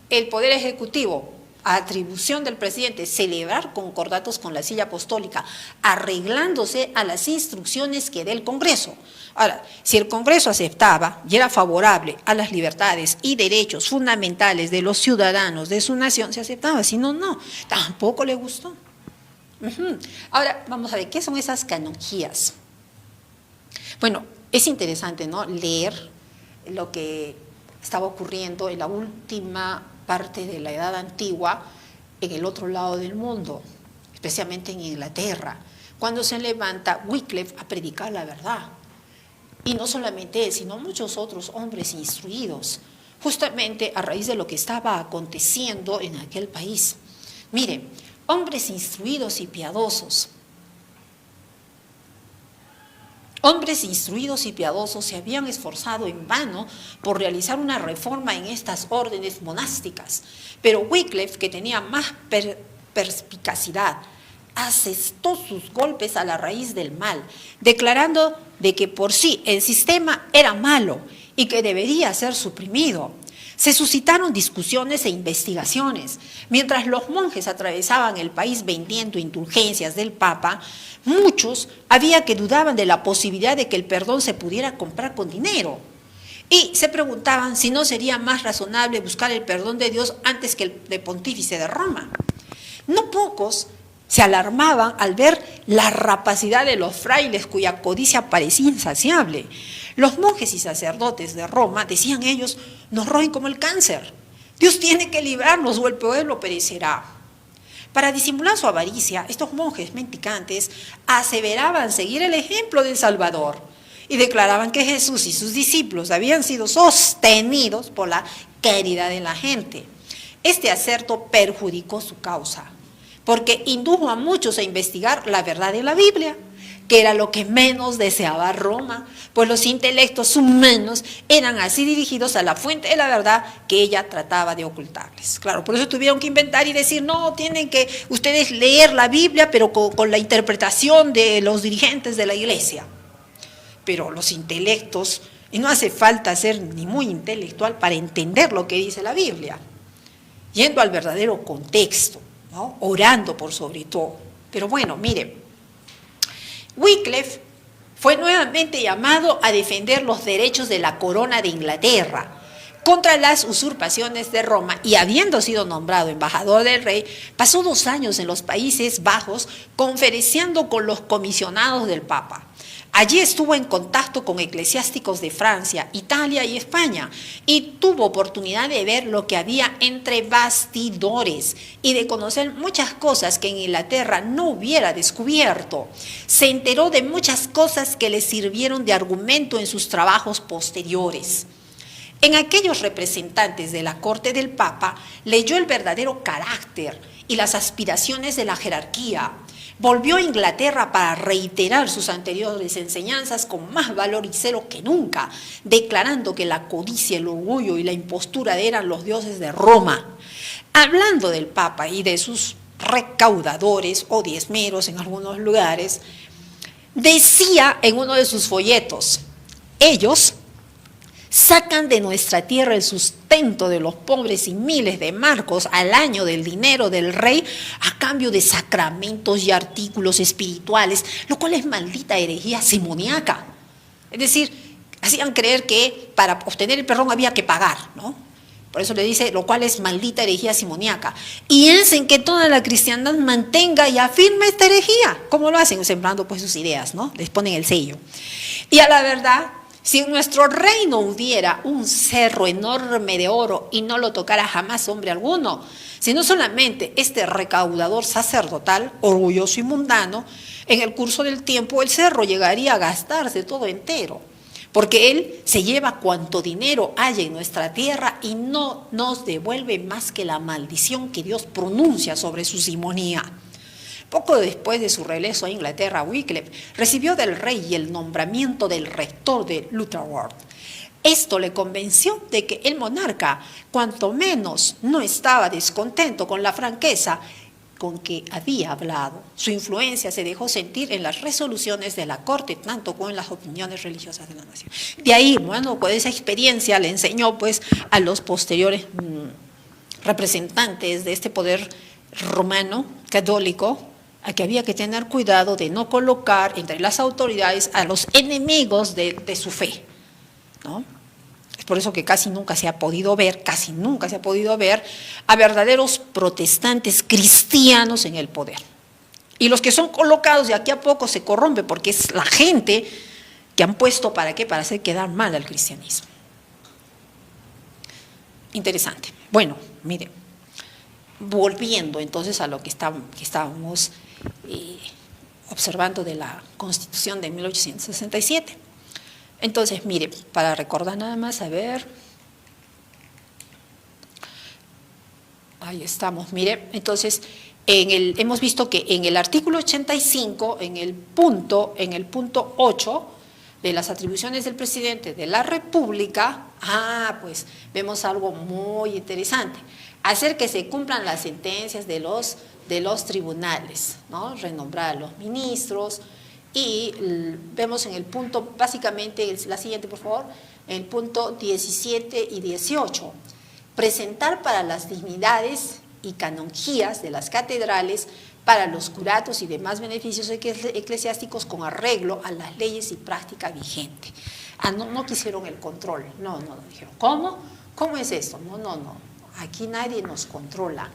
El Poder Ejecutivo, a atribución del presidente, celebrar concordatos con la silla apostólica, arreglándose a las instrucciones que dé el Congreso. Ahora, si el Congreso aceptaba y era favorable a las libertades y derechos fundamentales de los ciudadanos de su nación, se aceptaba, si no, no, tampoco le gustó. Ahora, vamos a ver, ¿qué son esas canonjías? Bueno, es interesante, ¿no?, leer lo que estaba ocurriendo en la última parte de la Edad Antigua en el otro lado del mundo, especialmente en Inglaterra, cuando se levanta Wycliffe a predicar la verdad. Y no solamente él, sino muchos otros hombres instruidos, justamente a raíz de lo que estaba aconteciendo en aquel país. Miren, hombres instruidos y piadosos. Hombres instruidos y piadosos se habían esforzado en vano por realizar una reforma en estas órdenes monásticas, pero Wycliffe, que tenía más perspicacidad, asestó sus golpes a la raíz del mal, declarando de que por sí el sistema era malo y que debería ser suprimido. Se suscitaron discusiones e investigaciones. Mientras los monjes atravesaban el país vendiendo indulgencias del Papa, muchos había que dudaban de la posibilidad de que el perdón se pudiera comprar con dinero. Y se preguntaban si no sería más razonable buscar el perdón de Dios antes que el de pontífice de Roma. No pocos se alarmaban al ver la rapacidad de los frailes cuya codicia parecía insaciable. Los monjes y sacerdotes de Roma, decían ellos, nos roen como el cáncer. Dios tiene que librarnos o el pueblo perecerá. Para disimular su avaricia, estos monjes mendicantes aseveraban seguir el ejemplo del Salvador y declaraban que Jesús y sus discípulos habían sido sostenidos por la caridad de la gente. Este aserto perjudicó su causa, porque indujo a muchos a investigar la verdad de la Biblia, que era lo que menos deseaba Roma, pues los intelectos humanos eran así dirigidos a la fuente de la verdad que ella trataba de ocultarles. Claro, por eso tuvieron que inventar y decir, no, tienen que ustedes leer la Biblia, pero con la interpretación de los dirigentes de la iglesia. Pero los intelectos, y no hace falta ser ni muy intelectual para entender lo que dice la Biblia, yendo al verdadero contexto, ¿no?, orando por sobre todo. Pero bueno, mire, Wycliffe fue nuevamente llamado a defender los derechos de la corona de Inglaterra contra las usurpaciones de Roma y habiendo sido nombrado embajador del rey, pasó 2 años en los Países Bajos conferenciando con los comisionados del Papa. Allí estuvo en contacto con eclesiásticos de Francia, Italia y España y tuvo oportunidad de ver lo que había entre bastidores y de conocer muchas cosas que en Inglaterra no hubiera descubierto. Se enteró de muchas cosas que le sirvieron de argumento en sus trabajos posteriores. En aquellos representantes de la corte del Papa leyó el verdadero carácter y las aspiraciones de la jerarquía. Volvió a Inglaterra para reiterar sus anteriores enseñanzas con más valor y celo que nunca, declarando que la codicia, el orgullo y la impostura eran los dioses de Roma. Hablando del Papa y de sus recaudadores o diezmeros en algunos lugares, decía en uno de sus folletos, ellos sacan de nuestra tierra el sustento de los pobres y miles de marcos al año del dinero del rey a cambio de sacramentos y artículos espirituales, lo cual es maldita herejía simoniaca. Es decir, hacían creer que para obtener el perdón había que pagar, ¿no? Por eso le dice, lo cual es maldita herejía simoniaca. Y hacen que toda la cristiandad mantenga y afirme esta herejía. ¿Cómo lo hacen? Sembrando pues sus ideas, ¿no? Les ponen el sello. Y a la verdad, si en nuestro reino hubiera un cerro enorme de oro y no lo tocara jamás hombre alguno, sino solamente este recaudador sacerdotal, orgulloso y mundano, en el curso del tiempo el cerro llegaría a gastarse todo entero, porque él se lleva cuanto dinero haya en nuestra tierra y no nos devuelve más que la maldición que Dios pronuncia sobre su simonía. Poco después de su regreso a Inglaterra, Wycliffe recibió del rey el nombramiento del rector de Lutherworth. Esto le convenció de que el monarca, cuanto menos, no estaba descontento con la franqueza con que había hablado. Su influencia se dejó sentir en las resoluciones de la corte, tanto como en las opiniones religiosas de la nación. De ahí, bueno, pues esa experiencia le enseñó pues a los posteriores representantes de este poder romano, católico, a que había que tener cuidado de no colocar entre las autoridades a los enemigos de su fe, ¿no? Es por eso que casi nunca se ha podido ver a verdaderos protestantes cristianos en el poder. Y los que son colocados de aquí a poco se corrompen porque es la gente que han puesto ¿para qué? Para hacer quedar mal al cristianismo. Interesante. Bueno, miren, volviendo entonces a lo que estábamos observando de la Constitución de 1867. Entonces, mire, para recordar nada más, a ver, ahí estamos, mire, entonces, hemos visto que en el artículo 85, en el punto 8 de las atribuciones del presidente de la República, pues vemos algo muy interesante, hacer que se cumplan las sentencias de los tribunales, ¿no? Renombrar a los ministros. Y vemos en el punto, básicamente, la siguiente, por favor, en el punto 17 y 18, presentar para las dignidades y canonjías de las catedrales, para los curatos y demás beneficios eclesiásticos con arreglo a las leyes y práctica vigente. No quisieron el control, no, dijeron, ¿cómo? ¿Cómo es esto? No, aquí nadie nos controla.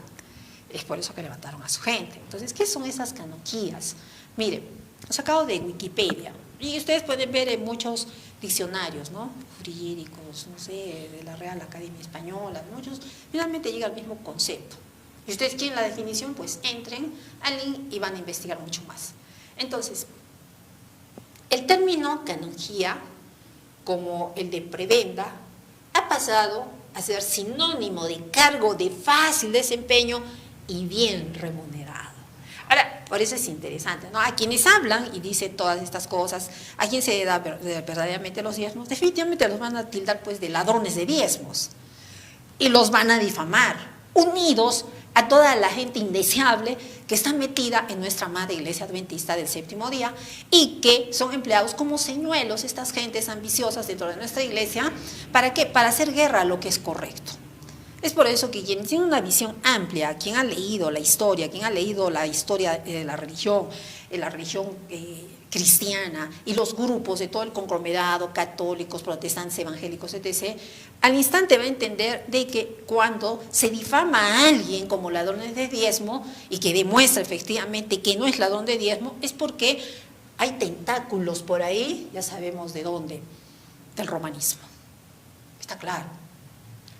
Es por eso que levantaron a su gente. Entonces, ¿qué son esas canonjías? Mire, lo sacado de Wikipedia, y ustedes pueden ver en muchos diccionarios, ¿no? Jurídicos, no sé, de la Real Academia Española, muchos, finalmente llega al mismo concepto. Si ustedes quieren la definición, pues entren al link y van a investigar mucho más. Entonces, el término canonjía, como el de prebenda, ha pasado a ser sinónimo de cargo de fácil desempeño y bien remunerado. Ahora, por eso es interesante, ¿no? A quienes hablan y dicen todas estas cosas, a quien se da verdaderamente los diezmos, definitivamente los van a tildar pues de ladrones de diezmos y los van a difamar, unidos a toda la gente indeseable que está metida en nuestra madre iglesia adventista del séptimo día y que son empleados como señuelos, estas gentes ambiciosas dentro de nuestra iglesia, ¿para qué? Para hacer guerra a lo que es correcto. Es por eso que quien tiene una visión amplia, quien ha leído la historia, de la religión cristiana y los grupos de todo el conglomerado, católicos, protestantes, evangélicos, etc., al instante va a entender de que cuando se difama a alguien como ladrón de diezmo y que demuestra efectivamente que no es ladrón de diezmo, es porque hay tentáculos por ahí, ya sabemos de dónde, del romanismo. Está claro.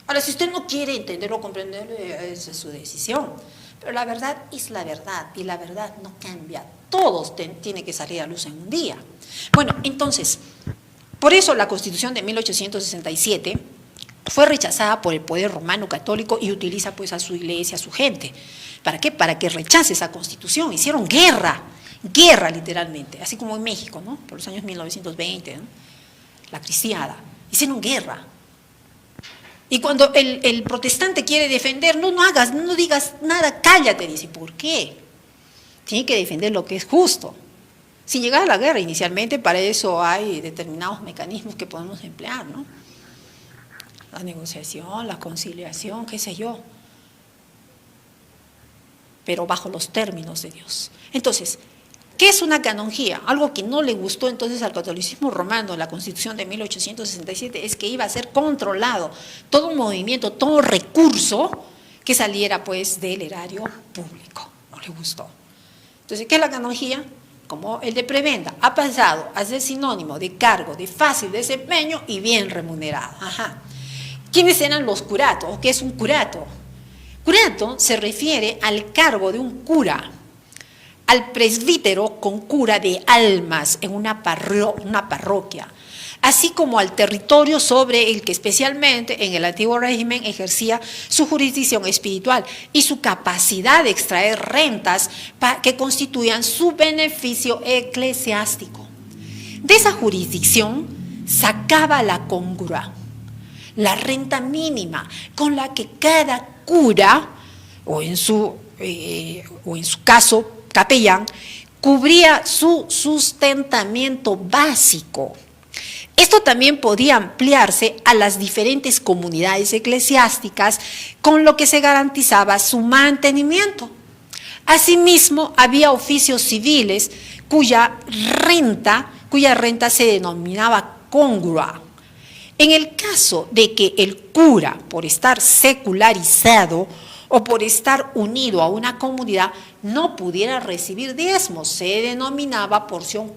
Ahora, si usted no quiere entenderlo o comprenderlo, esa es su decisión. Pero la verdad es la verdad y la verdad no cambia. Todos tienen que salir a luz en un día. Bueno, entonces, por eso la Constitución de 1867 fue rechazada por el poder romano católico y utiliza pues a su iglesia, a su gente. ¿Para qué? Para que rechace esa Constitución. Hicieron guerra literalmente, así como en México, ¿no? Por los años 1920, ¿no? La cristiada. Hicieron guerra. Y cuando el protestante quiere defender, no digas nada, cállate, dice, ¿por qué? Tiene que defender lo que es justo. Sin llegar a la guerra inicialmente, para eso hay determinados mecanismos que podemos emplear, ¿no? La negociación, la conciliación, qué sé yo. Pero bajo los términos de Dios. Entonces, ¿qué es una canonjía? Algo que no le gustó entonces al catolicismo romano en la Constitución de 1867 es que iba a ser controlado todo un movimiento, todo recurso que saliera pues del erario público. No le gustó. Entonces, ¿qué es la canonjía? Como el de prebenda, ha pasado a ser sinónimo de cargo de fácil desempeño y bien remunerado. Ajá. ¿Quiénes eran los curatos? ¿Qué es un curato? Curato se refiere al cargo de un cura, al presbítero con cura de almas en una parroquia, así como al territorio sobre el que especialmente en el antiguo régimen ejercía su jurisdicción espiritual y su capacidad de extraer rentas que constituían su beneficio eclesiástico. De esa jurisdicción sacaba la congrua. la renta mínima con la que cada cura, o en su caso capellán, cubría su sustentamiento básico. Esto también podía ampliarse a las diferentes comunidades eclesiásticas, con lo que se garantizaba su mantenimiento. Asimismo, había oficios civiles cuya renta se denominaba congrua. En el caso de que el cura, por estar secularizado o por estar unido a una comunidad, no pudiera recibir diezmos, se denominaba porción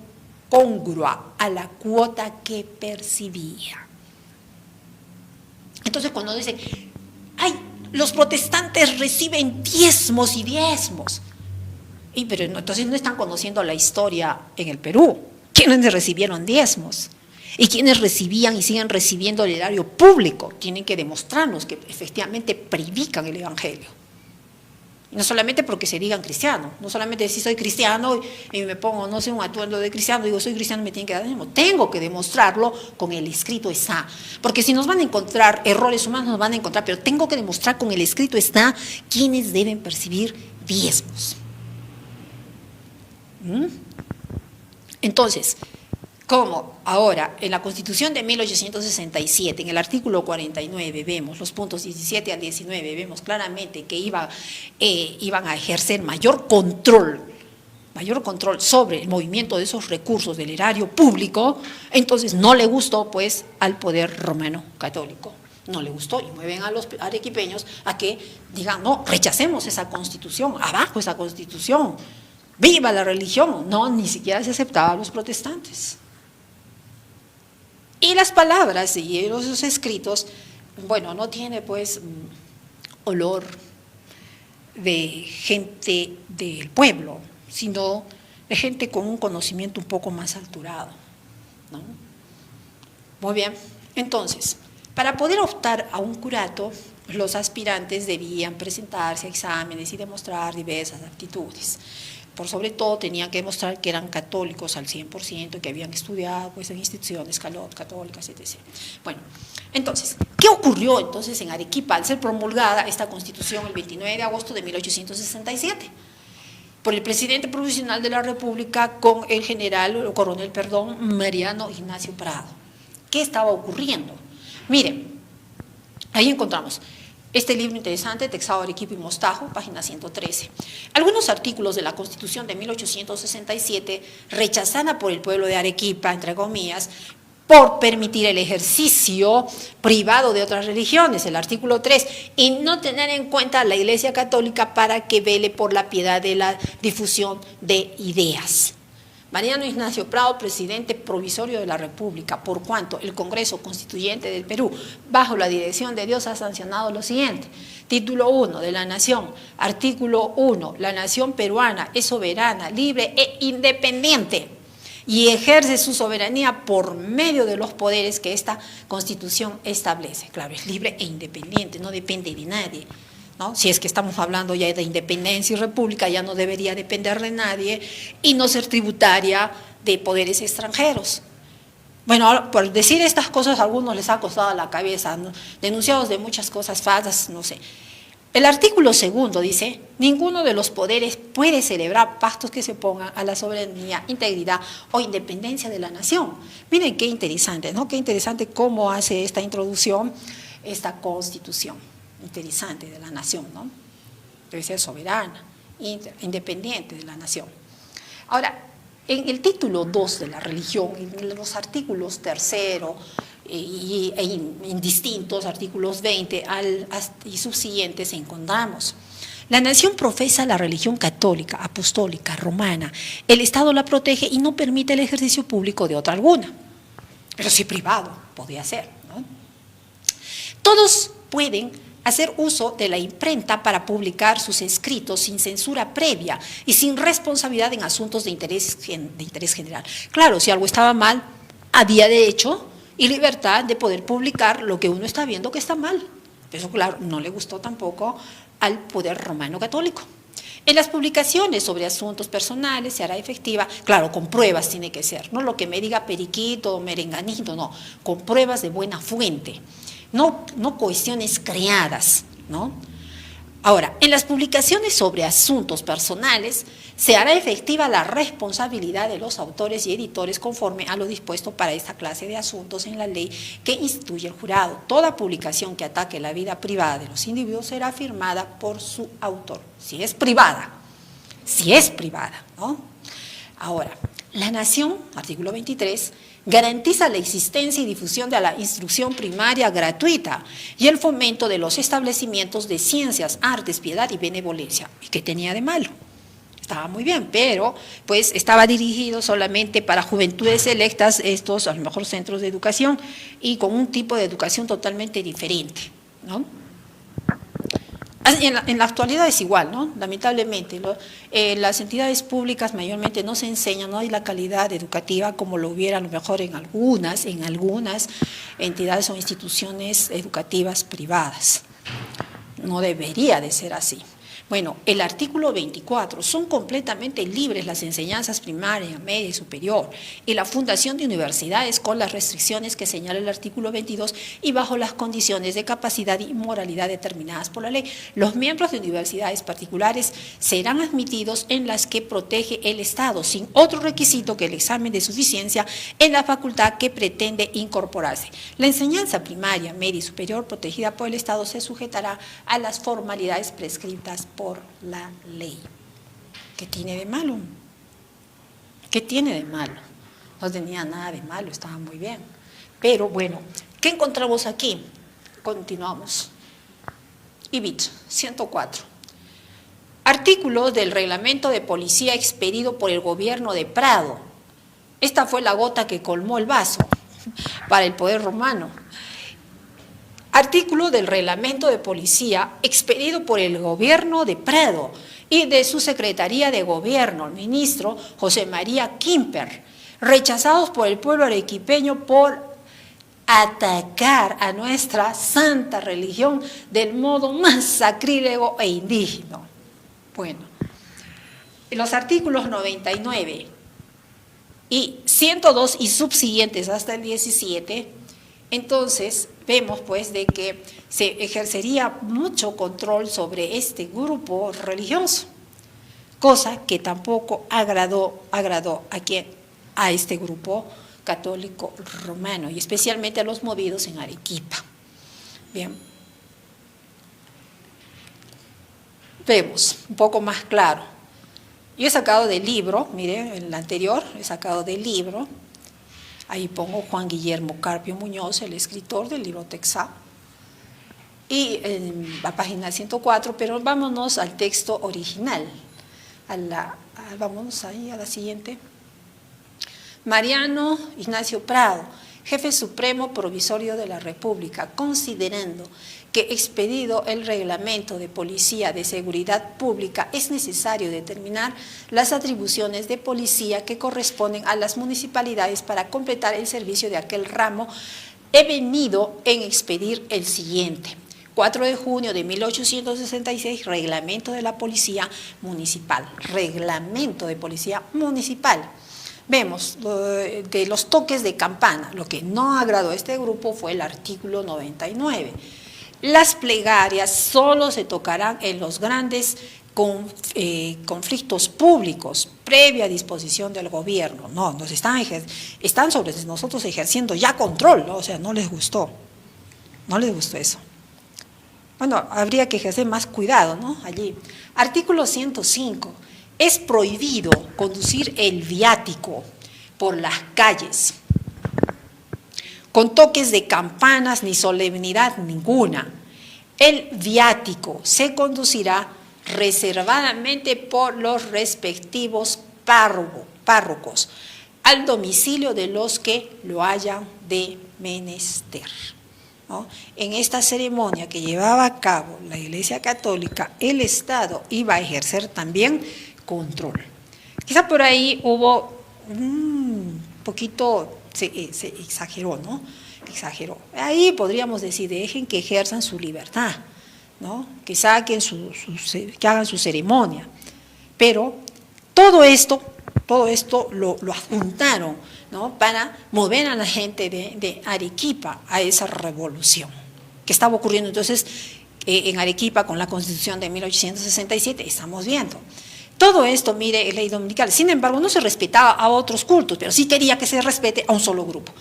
congrua a la cuota que percibía. Entonces, cuando dicen, ay, los protestantes reciben diezmos y diezmos, pero entonces no están conociendo la historia en el Perú. ¿Quiénes recibieron diezmos? Y quienes recibían y siguen recibiendo el erario público tienen que demostrarnos que efectivamente predican el Evangelio. Y no solamente porque se digan cristianos, no solamente si soy cristiano y me pongo, no sé, un atuendo de cristiano, digo soy cristiano, me tienen que dar diezmo. Tengo que demostrarlo con el escrito está. Porque si nos van a encontrar errores humanos, nos van a encontrar, pero tengo que demostrar con el escrito está quienes deben percibir diezmos. Entonces, como ahora en la Constitución de 1867, en el artículo 49, vemos los puntos 17 al 19, vemos claramente que iban a ejercer mayor control sobre el movimiento de esos recursos del erario público, entonces no le gustó pues al poder romano católico. No le gustó y mueven a los arequipeños a que digan, no, rechacemos esa Constitución, abajo esa Constitución, viva la religión. No, ni siquiera se aceptaba a los protestantes. Y las palabras y los escritos, bueno, no tiene pues olor de gente del pueblo, sino de gente con un conocimiento un poco más alturado, ¿no? Muy bien, entonces, para poder optar a un curato, los aspirantes debían presentarse a exámenes y demostrar diversas aptitudes. Por sobre todo tenían que demostrar que eran católicos al 100%, que habían estudiado pues, en instituciones católicas, etc. Bueno, entonces, ¿qué ocurrió entonces en Arequipa al ser promulgada esta Constitución el 29 de agosto de 1867? Por el presidente provisional de la República con el coronel Mariano Ignacio Prado. ¿Qué estaba ocurriendo? Miren, ahí encontramos este libro interesante, Texado Arequipa y Mostajo, página 113. Algunos artículos de la Constitución de 1867 rechazada por el pueblo de Arequipa, entre comillas, por permitir el ejercicio privado de otras religiones, el artículo 3, y no tener en cuenta a la Iglesia Católica para que vele por la piedad de la difusión de ideas. Mariano Ignacio Prado, presidente provisorio de la República, por cuanto el Congreso Constituyente del Perú, bajo la dirección de Dios, ha sancionado lo siguiente. Título 1 de la Nación, artículo 1, la nación peruana es soberana, libre e independiente y ejerce su soberanía por medio de los poderes que esta Constitución establece. Claro, es libre e independiente, no depende de nadie, ¿no? Si es que estamos hablando ya de independencia y república, ya no debería depender de nadie y no ser tributaria de poderes extranjeros. Bueno, ahora, por decir estas cosas a algunos les ha costado la cabeza, ¿no? Denunciados de muchas cosas falsas, no sé. El artículo 2 dice, ninguno de los poderes puede celebrar pactos que se opongan a la soberanía, integridad o independencia de la nación. Miren qué interesante, ¿no? Qué interesante cómo hace esta introducción, esta Constitución. Interesante de la nación, ¿no? Debe ser soberana, independiente de la nación. Ahora, en el título 2 de la religión, en los artículos 3 y en distintos artículos 20 y subsiguientes encontramos: la nación profesa la religión católica, apostólica, romana, el Estado la protege y no permite el ejercicio público de otra alguna, pero sí privado, podría ser, ¿no? Todos pueden hacer uso de la imprenta para publicar sus escritos sin censura previa y sin responsabilidad en asuntos de interés general. Claro, si algo estaba mal, había derecho y libertad de poder publicar lo que uno está viendo que está mal. Eso, claro, no le gustó tampoco al poder romano católico. En las publicaciones sobre asuntos personales se hará efectiva, claro, con pruebas tiene que ser, no lo que me diga Periquito o Merenganito, no, con pruebas de buena fuente. no cuestiones creadas, ¿no? Ahora, en las publicaciones sobre asuntos personales se hará efectiva la responsabilidad de los autores y editores conforme a lo dispuesto para esta clase de asuntos en la ley que instituye el jurado. Toda publicación que ataque la vida privada de los individuos será firmada por su autor, si es privada, ¿no? Ahora, la Nación, artículo 23, garantiza la existencia y difusión de la instrucción primaria gratuita y el fomento de los establecimientos de ciencias, artes, piedad y benevolencia. ¿Y qué tenía de malo? Estaba muy bien, pero pues estaba dirigido solamente para juventudes selectas, estos a lo mejor centros de educación, y con un tipo de educación totalmente diferente, ¿no? En la actualidad es igual, ¿no? Lamentablemente, las entidades públicas mayormente no se enseñan, no hay la calidad educativa como lo hubiera a lo mejor en algunas entidades o instituciones educativas privadas. No debería de ser así. Bueno, el artículo 24, son completamente libres las enseñanzas primaria, media y superior y la fundación de universidades con las restricciones que señala el artículo 22 y bajo las condiciones de capacidad y moralidad determinadas por la ley. Los miembros de universidades particulares serán admitidos en las que protege el Estado, sin otro requisito que el examen de suficiencia en la facultad que pretende incorporarse. La enseñanza primaria, media y superior protegida por el Estado se sujetará a las formalidades prescritas por la ley. ¿Qué tiene de malo? ¿Qué tiene de malo? No tenía nada de malo, estaba muy bien. Pero bueno, ¿qué encontramos aquí? Continuamos. IBIT 104. Artículos del reglamento de policía expedido por el gobierno de Prado. Esta fue la gota que colmó el vaso para el poder romano. Artículo del reglamento de policía expedido por el gobierno de Prado y de su Secretaría de Gobierno, el ministro José María Quimper, rechazados por el pueblo arequipeño por atacar a nuestra santa religión del modo más sacrílego e indigno. Bueno, los artículos 99 y 102 y subsiguientes hasta el 17, entonces vemos pues de que se ejercería mucho control sobre este grupo religioso, cosa que tampoco agradó a este grupo católico romano y especialmente a los movidos en Arequipa. Bien, vemos un poco más claro. Yo he sacado del libro, miren, el anterior he sacado del libro. Ahí pongo Juan Guillermo Carpio Muñoz, el escritor del libro Texá, y en la página 104, pero vámonos al texto original. Vámonos ahí a la siguiente. Mariano Ignacio Prado, jefe supremo provisorio de la República, considerando que expedido el reglamento de policía de seguridad pública es necesario determinar las atribuciones de policía que corresponden a las municipalidades para completar el servicio de aquel ramo, he venido en expedir el siguiente. 4 de junio de 1866, reglamento de la policía municipal. Reglamento de policía municipal. Vemos de los toques de campana. Lo que no agradó a este grupo fue el artículo 99. Las plegarias solo se tocarán en los grandes conflictos públicos, previa disposición del gobierno. No, están sobre nosotros ejerciendo ya control, ¿no? O sea, no les gustó eso. Bueno, habría que ejercer más cuidado, ¿no? Allí. Artículo 105. Es prohibido conducir el viático por las calles, con toques de campanas ni solemnidad ninguna. El viático se conducirá reservadamente por los respectivos párrocos al domicilio de los que lo hayan de menester, ¿no? En esta ceremonia que llevaba a cabo la Iglesia Católica, el Estado iba a ejercer también control. Quizá por ahí hubo un poquito, se exageró, ¿no? Exageró. Ahí podríamos decir, dejen que ejerzan su libertad, ¿no? Que saquen que hagan su ceremonia. Pero todo esto lo adjuntaron, ¿no? Para mover a la gente de Arequipa a esa revolución, que estaba ocurriendo entonces en Arequipa con la Constitución de 1867, estamos viendo. Todo esto, mire, ley dominical. Sin embargo, no se respetaba a otros cultos, pero sí quería que se respete a un solo grupo.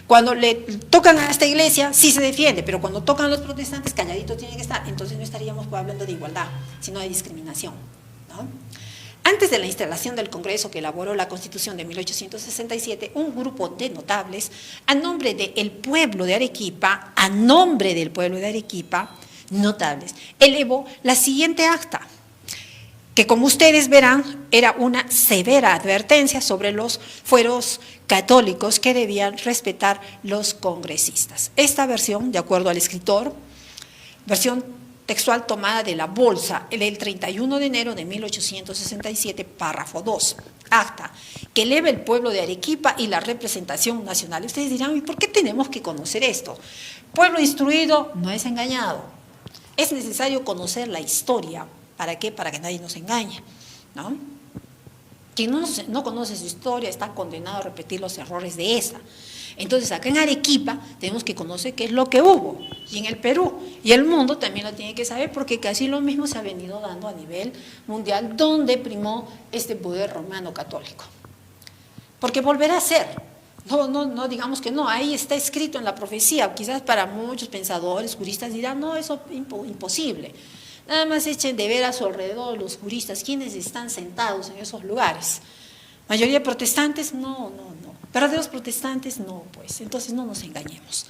Cuando le tocan a esta iglesia, sí se defiende, pero cuando tocan a los protestantes, calladitos tienen que estar. Entonces no estaríamos hablando de igualdad, sino de discriminación, ¿no? Antes de la instalación del Congreso que elaboró la Constitución de 1867, un grupo de notables, a nombre del pueblo de Arequipa, notables, elevó la siguiente acta, que como ustedes verán, era una severa advertencia sobre los fueros católicos que debían respetar los congresistas. Esta versión, de acuerdo al escritor, versión textual tomada de la Bolsa del 31 de enero de 1867, párrafo 2, acta, que eleva el pueblo de Arequipa y la representación nacional. Ustedes dirán, ¿y por qué tenemos que conocer esto? Pueblo instruido no es engañado. Es necesario conocer la historia. ¿Para qué? Para que nadie nos engañe, ¿no? Quien no conoce su historia está condenado a repetir los errores de esa. Entonces, acá en Arequipa tenemos que conocer qué es lo que hubo, y en el Perú, y el mundo también lo tiene que saber, porque casi lo mismo se ha venido dando a nivel mundial, donde primó este poder romano católico. Porque volverá a ser. No digamos que no, ahí está escrito en la profecía. Quizás para muchos pensadores, juristas dirán, no, eso es imposible. Nada más echen de ver a su alrededor los juristas, quienes están sentados en esos lugares. ¿Mayoría protestantes? No. ¿Verdaderos protestantes? No, pues. Entonces no nos engañemos.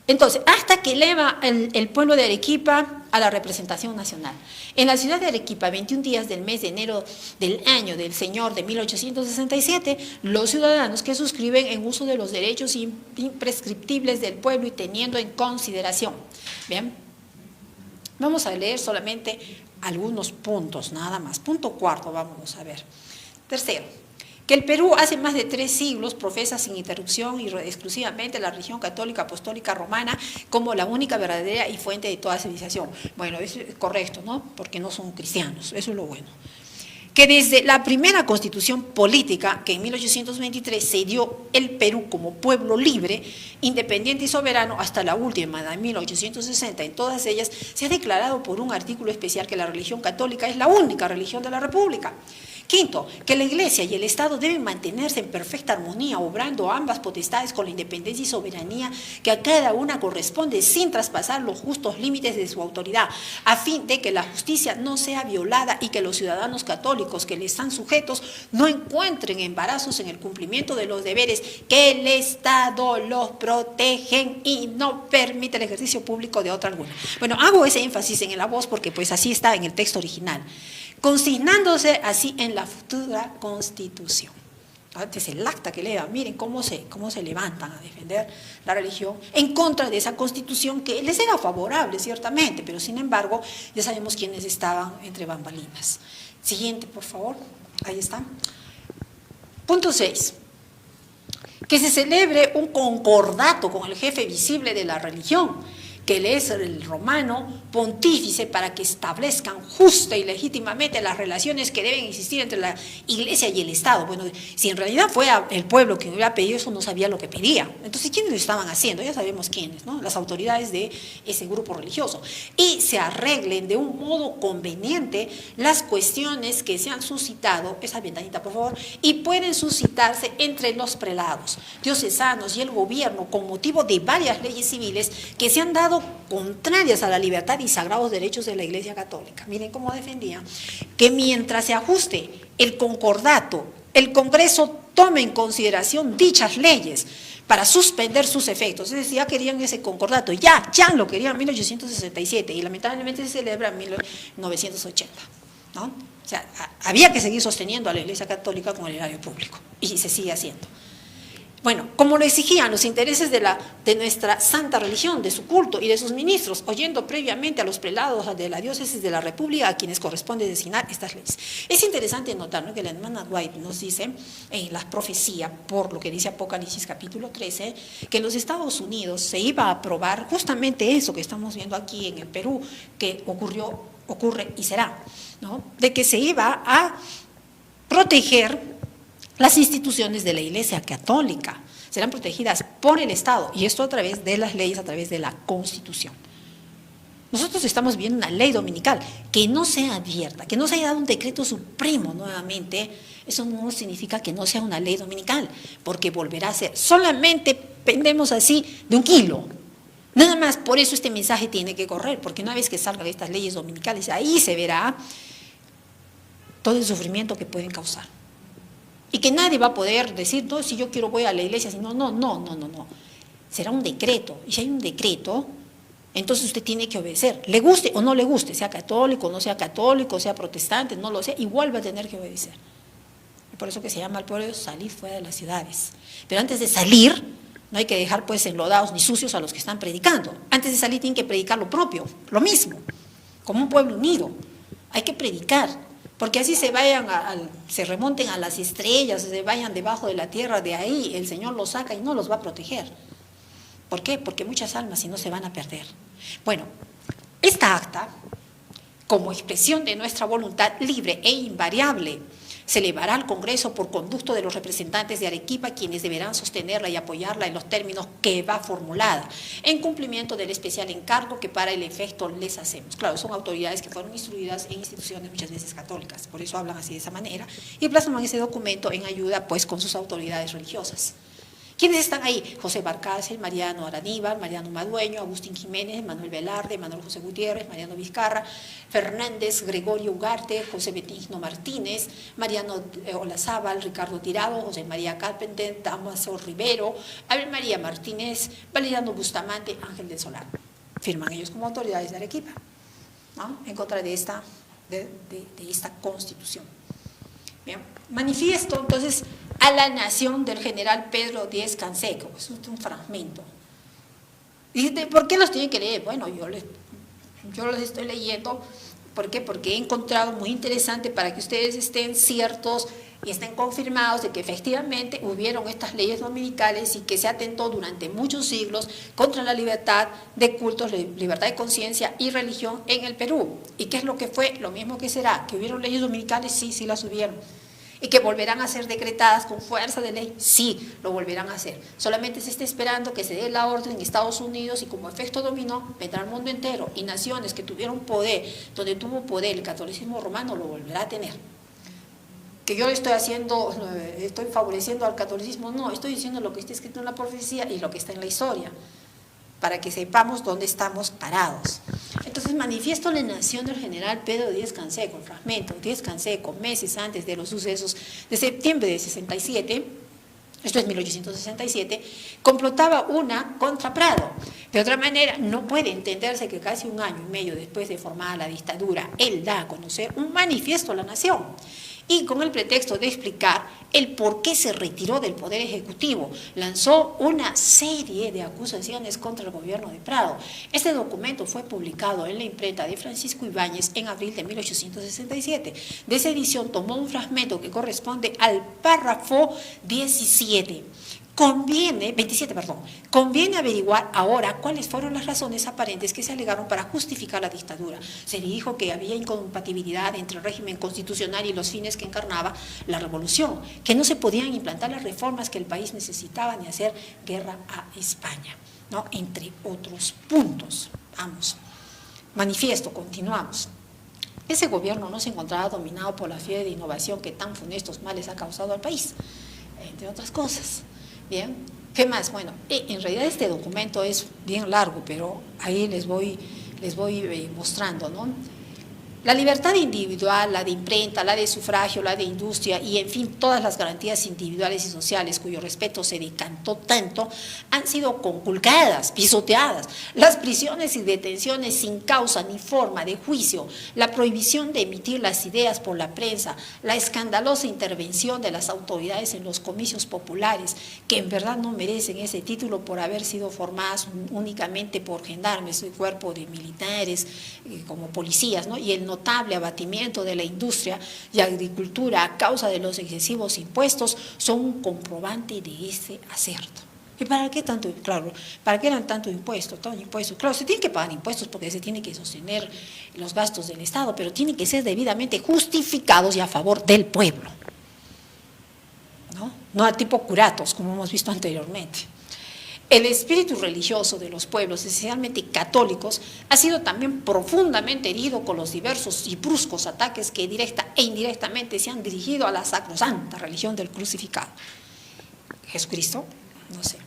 Entonces, hasta que eleva el pueblo de Arequipa a la representación nacional. En la ciudad de Arequipa, 21 días del mes de enero del año del Señor de 1867, los ciudadanos que suscriben en uso de los derechos imprescriptibles del pueblo y teniendo en consideración. Bien. Vamos a leer solamente algunos puntos, nada más. Punto cuarto, vamos a ver. Tercero, que el Perú hace más de 3 siglos profesa sin interrupción y exclusivamente la religión católica apostólica romana como la única verdadera y fuente de toda civilización. Bueno, eso es correcto, ¿no? Porque no son cristianos, eso es lo bueno. Que desde la primera constitución política, que en 1823 se dio el Perú como pueblo libre, independiente y soberano, hasta la última de 1860, en todas ellas se ha declarado por un artículo especial que la religión católica es la única religión de la República. Quinto, que la Iglesia y el Estado deben mantenerse en perfecta armonía, obrando ambas potestades con la independencia y soberanía que a cada una corresponde sin traspasar los justos límites de su autoridad, a fin de que la justicia no sea violada y que los ciudadanos católicos que le están sujetos no encuentren embarazos en el cumplimiento de los deberes que el Estado los protegen y no permite el ejercicio público de otra alguna. Bueno, hago ese énfasis en la voz porque pues así está en el texto original. Consignándose así en la futura Constitución. Antes el acta que lea, miren cómo se levantan a defender la religión en contra de esa Constitución que les era favorable, ciertamente, pero sin embargo, ya sabemos quiénes estaban entre bambalinas. Siguiente, por favor. Ahí está. Punto 6. Que se celebre un concordato con el jefe visible de la religión, que él es el romano pontífice, para que establezcan justa y legítimamente las relaciones que deben existir entre la Iglesia y el Estado. Bueno, si en realidad fue el pueblo quien hubiera pedido eso, no sabía lo que pedía. Entonces, ¿quiénes lo estaban haciendo? Ya sabemos quiénes, ¿no? Las autoridades de ese grupo religioso. Y se arreglen de un modo conveniente las cuestiones que se han suscitado, esa ventanita por favor, y pueden suscitarse entre los prelados, diocesanos y el gobierno con motivo de varias leyes civiles que se han dado contrarias a la libertad y sagrados derechos de la Iglesia Católica. Miren cómo defendía que mientras se ajuste el concordato, el Congreso tome en consideración dichas leyes para suspender sus efectos. Es decir, ya querían ese concordato, ya lo querían en 1867 y lamentablemente se celebra en 1980, ¿no? O sea, había que seguir sosteniendo a la Iglesia Católica con el erario público y se sigue haciendo. Bueno, como lo exigían los intereses de nuestra santa religión, de su culto y de sus ministros, oyendo previamente a los prelados de la diócesis de la República a quienes corresponde designar estas leyes. Es interesante notar, ¿no?, que la hermana White nos dice en la profecía, por lo que dice Apocalipsis capítulo 13, que en los Estados Unidos se iba a aprobar justamente eso que estamos viendo aquí en el Perú, que ocurre y será, ¿no?, de que se iba a proteger las instituciones de la Iglesia Católica, serán protegidas por el Estado, y esto a través de las leyes, a través de la Constitución. Nosotros estamos viendo una ley dominical que no sea abierta, que no se haya dado un decreto supremo nuevamente. Eso no significa que no sea una ley dominical, porque volverá a ser. Solamente pendemos así de 1 kilo. Nada más, por eso este mensaje tiene que correr, porque una vez que salgan estas leyes dominicales, ahí se verá todo el sufrimiento que pueden causar. Y que nadie va a poder decir, no, si yo quiero voy a la iglesia, sino no. Será un decreto, y si hay un decreto, entonces usted tiene que obedecer, le guste o no le guste, sea católico, no sea católico, sea protestante, no lo sea, igual va a tener que obedecer. Por eso que se llama al pueblo salir fuera de las ciudades. Pero antes de salir, no hay que dejar pues enlodados ni sucios a los que están predicando. Antes de salir tienen que predicar lo propio, lo mismo, como un pueblo unido. Hay que predicar, porque así se remonten a las estrellas, se vayan debajo de la tierra, de ahí el Señor los saca y no los va a proteger. ¿Por qué? Porque muchas almas si no se van a perder. Bueno, esta acta, como expresión de nuestra voluntad libre e invariable, se elevará al Congreso por conducto de los representantes de Arequipa, quienes deberán sostenerla y apoyarla en los términos que va formulada, en cumplimiento del especial encargo que para el efecto les hacemos. Claro, son autoridades que fueron instruidas en instituciones muchas veces católicas, por eso hablan así de esa manera, y plasman ese documento en ayuda pues con sus autoridades religiosas. ¿Quiénes están ahí? José Barcárcel, Mariano Araníbar, Mariano Madueño, Agustín Jiménez, Manuel Velarde, Manuel José Gutiérrez, Mariano Vizcarra, Fernández, Gregorio Ugarte, José Benigno Martínez, Mariano Olazábal, Ricardo Tirado, José María Carpenter, Damaso Rivero, Abel María Martínez, Valeriano Bustamante, Ángel del Solar. Firman ellos como autoridades de Arequipa, ¿no? En contra de esta Constitución. Bien. Manifiesto, entonces, a la nación del general Pedro Díez Canseco. Es un fragmento. Y ¿por qué los tienen que leer? Bueno, yo los estoy leyendo. ¿Por qué? Porque he encontrado muy interesante para que ustedes estén ciertos y estén confirmados de que efectivamente hubieron estas leyes dominicales y que se atentó durante muchos siglos contra la libertad de cultos, libertad de conciencia y religión en el Perú. ¿Y qué es lo que fue? Lo mismo que será. ¿Que hubieron leyes dominicales? Sí las hubieron. ¿Y que volverán a ser decretadas con fuerza de ley? Sí, lo volverán a hacer. Solamente se está esperando que se dé la orden en Estados Unidos y como efecto dominó vendrá al mundo entero, y naciones que tuvieron poder, donde tuvo poder el catolicismo romano, lo volverá a tener. Que yo estoy favoreciendo al catolicismo, no, estoy diciendo lo que está escrito en la profecía y lo que está en la historia, para que sepamos dónde estamos parados. Entonces, manifiesto la nación del general Pedro Díez Canseco, el fragmento. Díez Canseco, meses antes de los sucesos de septiembre de 67, esto es 1867, complotaba una contra Prado. De otra manera, no puede entenderse que casi 1 año y medio después de formada la dictadura, él da a conocer un manifiesto a la nación. Y con el pretexto de explicar el por qué se retiró del Poder Ejecutivo, lanzó una serie de acusaciones contra el gobierno de Prado. Este documento fue publicado en la imprenta de Francisco Ibáñez en abril de 1867. De esa edición tomó un fragmento que corresponde al párrafo 27. Conviene averiguar ahora cuáles fueron las razones aparentes que se alegaron para justificar la dictadura. Se dijo que había incompatibilidad entre el régimen constitucional y los fines que encarnaba la revolución, que no se podían implantar las reformas que el país necesitaba ni hacer guerra a España, ¿no? Entre otros puntos. Vamos. Manifiesto, continuamos. Ese gobierno no se encontraba dominado por la fiebre de innovación que tan funestos males ha causado al país, entre otras cosas. Bien, ¿qué más? Bueno, en realidad este documento es bien largo, pero ahí les voy mostrando, ¿no? La libertad individual, la de imprenta, la de sufragio, la de industria y, en fin, todas las garantías individuales y sociales cuyo respeto se decantó tanto, han sido conculcadas, pisoteadas. Las prisiones y detenciones sin causa ni forma de juicio, la prohibición de emitir las ideas por la prensa, la escandalosa intervención de las autoridades en los comicios populares, que en verdad no merecen ese título por haber sido formadas únicamente por gendarmes, el cuerpo de militares, como policías, ¿no? Y el notable abatimiento de la industria y agricultura a causa de los excesivos impuestos son un comprobante de ese acerto. ¿Y para qué tanto? Claro, ¿para qué eran tantos impuestos? Claro, se tienen que pagar impuestos porque se tiene que sostener los gastos del Estado, pero tienen que ser debidamente justificados y a favor del pueblo, ¿no? no a tipo curatos, como hemos visto anteriormente. El espíritu religioso de los pueblos, especialmente católicos, ha sido también profundamente herido con los diversos y bruscos ataques que directa e indirectamente se han dirigido a la sacrosanta religión del crucificado. Jesucristo, no sé.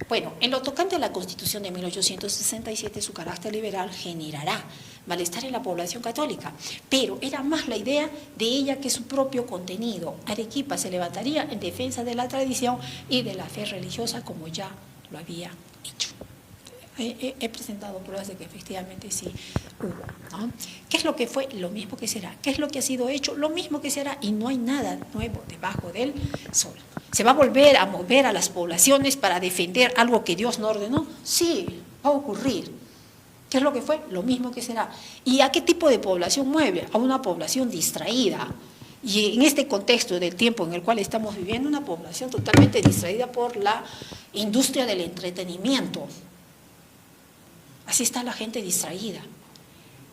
Bueno, en lo tocante a la Constitución de 1867, su carácter liberal generará malestar en la población católica, pero era más la idea de ella que su propio contenido. Arequipa se levantaría en defensa de la tradición y de la fe religiosa como ya lo había hecho. He presentado pruebas de que efectivamente sí hubo, ¿no? ¿Qué es lo que fue? Lo mismo que será. ¿Qué es lo que ha sido hecho? Lo mismo que será, y no hay nada nuevo debajo del sol. ¿Se va a volver a mover a las poblaciones para defender algo que Dios no ordenó? Sí, va a ocurrir. ¿Qué es lo que fue? Lo mismo que será. ¿Y a qué tipo de población mueve? A una población distraída. Y en este contexto del tiempo en el cual estamos viviendo, una población totalmente distraída por la industria del entretenimiento. Así está la gente distraída.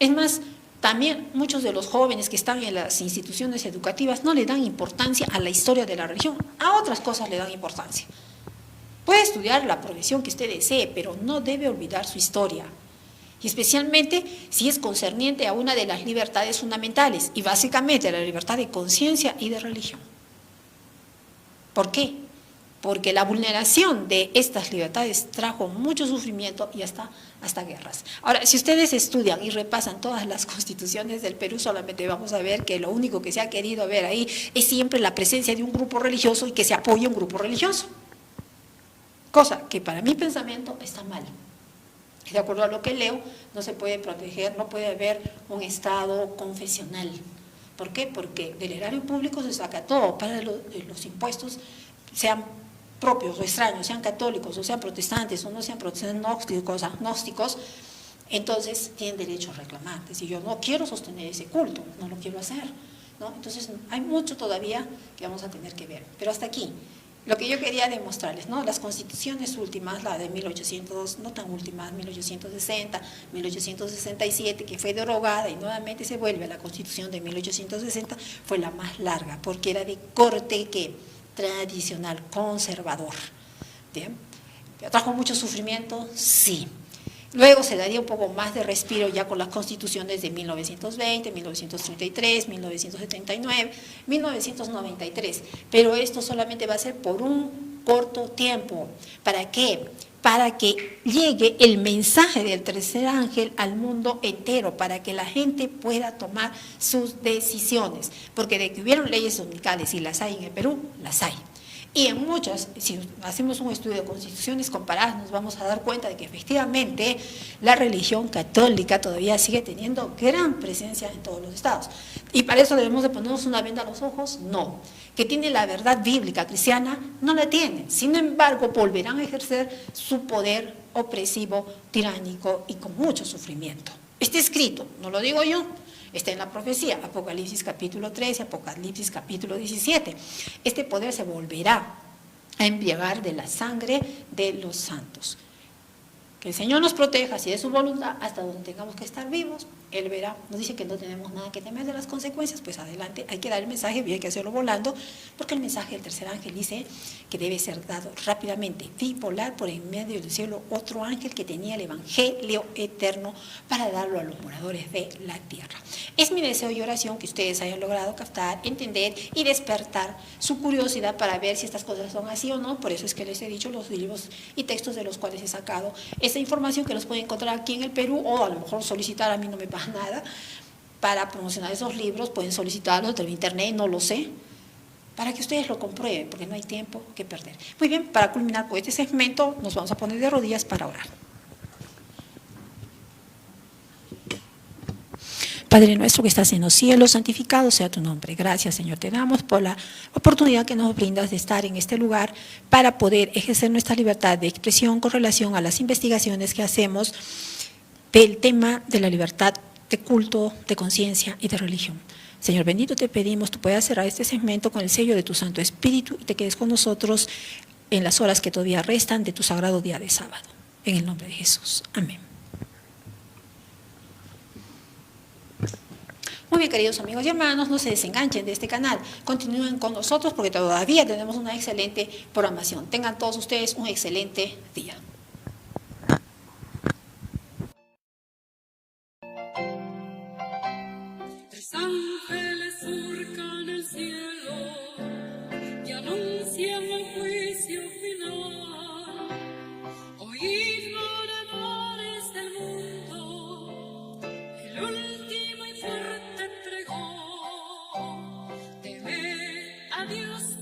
Es más, también muchos de los jóvenes que están en las instituciones educativas no le dan importancia a la historia de la religión, a otras cosas le dan importancia. Puede estudiar la profesión que usted desee, pero no debe olvidar su historia. Y especialmente si es concerniente a una de las libertades fundamentales, y básicamente la libertad de conciencia y de religión. ¿Por qué? Porque la vulneración de estas libertades trajo mucho sufrimiento y hasta guerras. Ahora, si ustedes estudian y repasan todas las constituciones del Perú, solamente vamos a ver que lo único que se ha querido ver ahí es siempre la presencia de un grupo religioso y que se apoye un grupo religioso. Cosa que para mi pensamiento está mal. De acuerdo a lo que leo, no se puede proteger, no puede haber un Estado confesional. ¿Por qué? Porque del erario público se saca todo, para los impuestos, sean propios o extraños, sean católicos o sean protestantes o no sean protestantes, agnósticos, entonces tienen derecho a reclamar. Si yo no quiero sostener ese culto, no lo quiero hacer, ¿no? Entonces hay mucho todavía que vamos a tener que ver. Pero hasta aquí, lo que yo quería demostrarles, ¿no? Las constituciones últimas, la de 1800, no tan últimas, 1860, 1867, que fue derogada y nuevamente se vuelve a la constitución de 1860, fue la más larga, porque era de corte que tradicional, conservador. ¿Bien? ¿Trajo mucho sufrimiento? Sí. Luego se daría un poco más de respiro ya con las constituciones de 1920, 1933, 1979, 1993. Pero esto solamente va a ser por un corto tiempo. ¿Para qué? Para que llegue el mensaje del tercer ángel al mundo entero, para que la gente pueda tomar sus decisiones. Porque de que hubieron leyes dominicales y las hay en el Perú, las hay. Y en muchas, si hacemos un estudio de constituciones comparadas, nos vamos a dar cuenta de que efectivamente la religión católica todavía sigue teniendo gran presencia en todos los estados. ¿Y para eso debemos de ponernos una venda a los ojos? No. ¿Que tiene la verdad bíblica cristiana? No la tiene. Sin embargo, volverán a ejercer su poder opresivo, tiránico y con mucho sufrimiento. Está escrito, no lo digo yo, está en la profecía, Apocalipsis capítulo 13, Apocalipsis capítulo 17. Este poder se volverá a embriagar de la sangre de los santos. Que el Señor nos proteja, si es su voluntad, hasta donde tengamos que estar vivos, Él verá. Nos dice que no tenemos nada que temer de las consecuencias, pues adelante, hay que dar el mensaje, y hay que hacerlo volando, porque el mensaje del tercer ángel dice que debe ser dado rápidamente. Vi volar por en medio del cielo otro ángel que tenía el evangelio eterno para darlo a los moradores de la tierra. Es mi deseo y oración que ustedes hayan logrado captar, entender y despertar su curiosidad para ver si estas cosas son así o no. Por eso es que les he dicho los libros y textos de los cuales he sacado esa información, que los pueden encontrar aquí en el Perú, o a lo mejor solicitar, a mí no me pasa nada, para promocionar esos libros, pueden solicitarlos de internet, no lo sé, para que ustedes lo comprueben, porque no hay tiempo que perder. Muy bien, para culminar con este segmento, nos vamos a poner de rodillas para orar. Padre nuestro que estás en los cielos, santificado sea tu nombre. Gracias, Señor, te damos por la oportunidad que nos brindas de estar en este lugar para poder ejercer nuestra libertad de expresión con relación a las investigaciones que hacemos del tema de la libertad de culto, de conciencia y de religión. Señor bendito, te pedimos, tú puedas cerrar este segmento con el sello de tu Santo Espíritu y te quedes con nosotros en las horas que todavía restan de tu sagrado día de sábado. En el nombre de Jesús. Amén. Muy bien, queridos amigos y hermanos, no se desenganchen de este canal. Continúen con nosotros porque todavía tenemos una excelente programación. Tengan todos ustedes un excelente día. Tres ángeles surcan el cielo y anuncian el juicio final. Oíd, moradores del mundo, el último y fuerte entregó. Temed a Dios.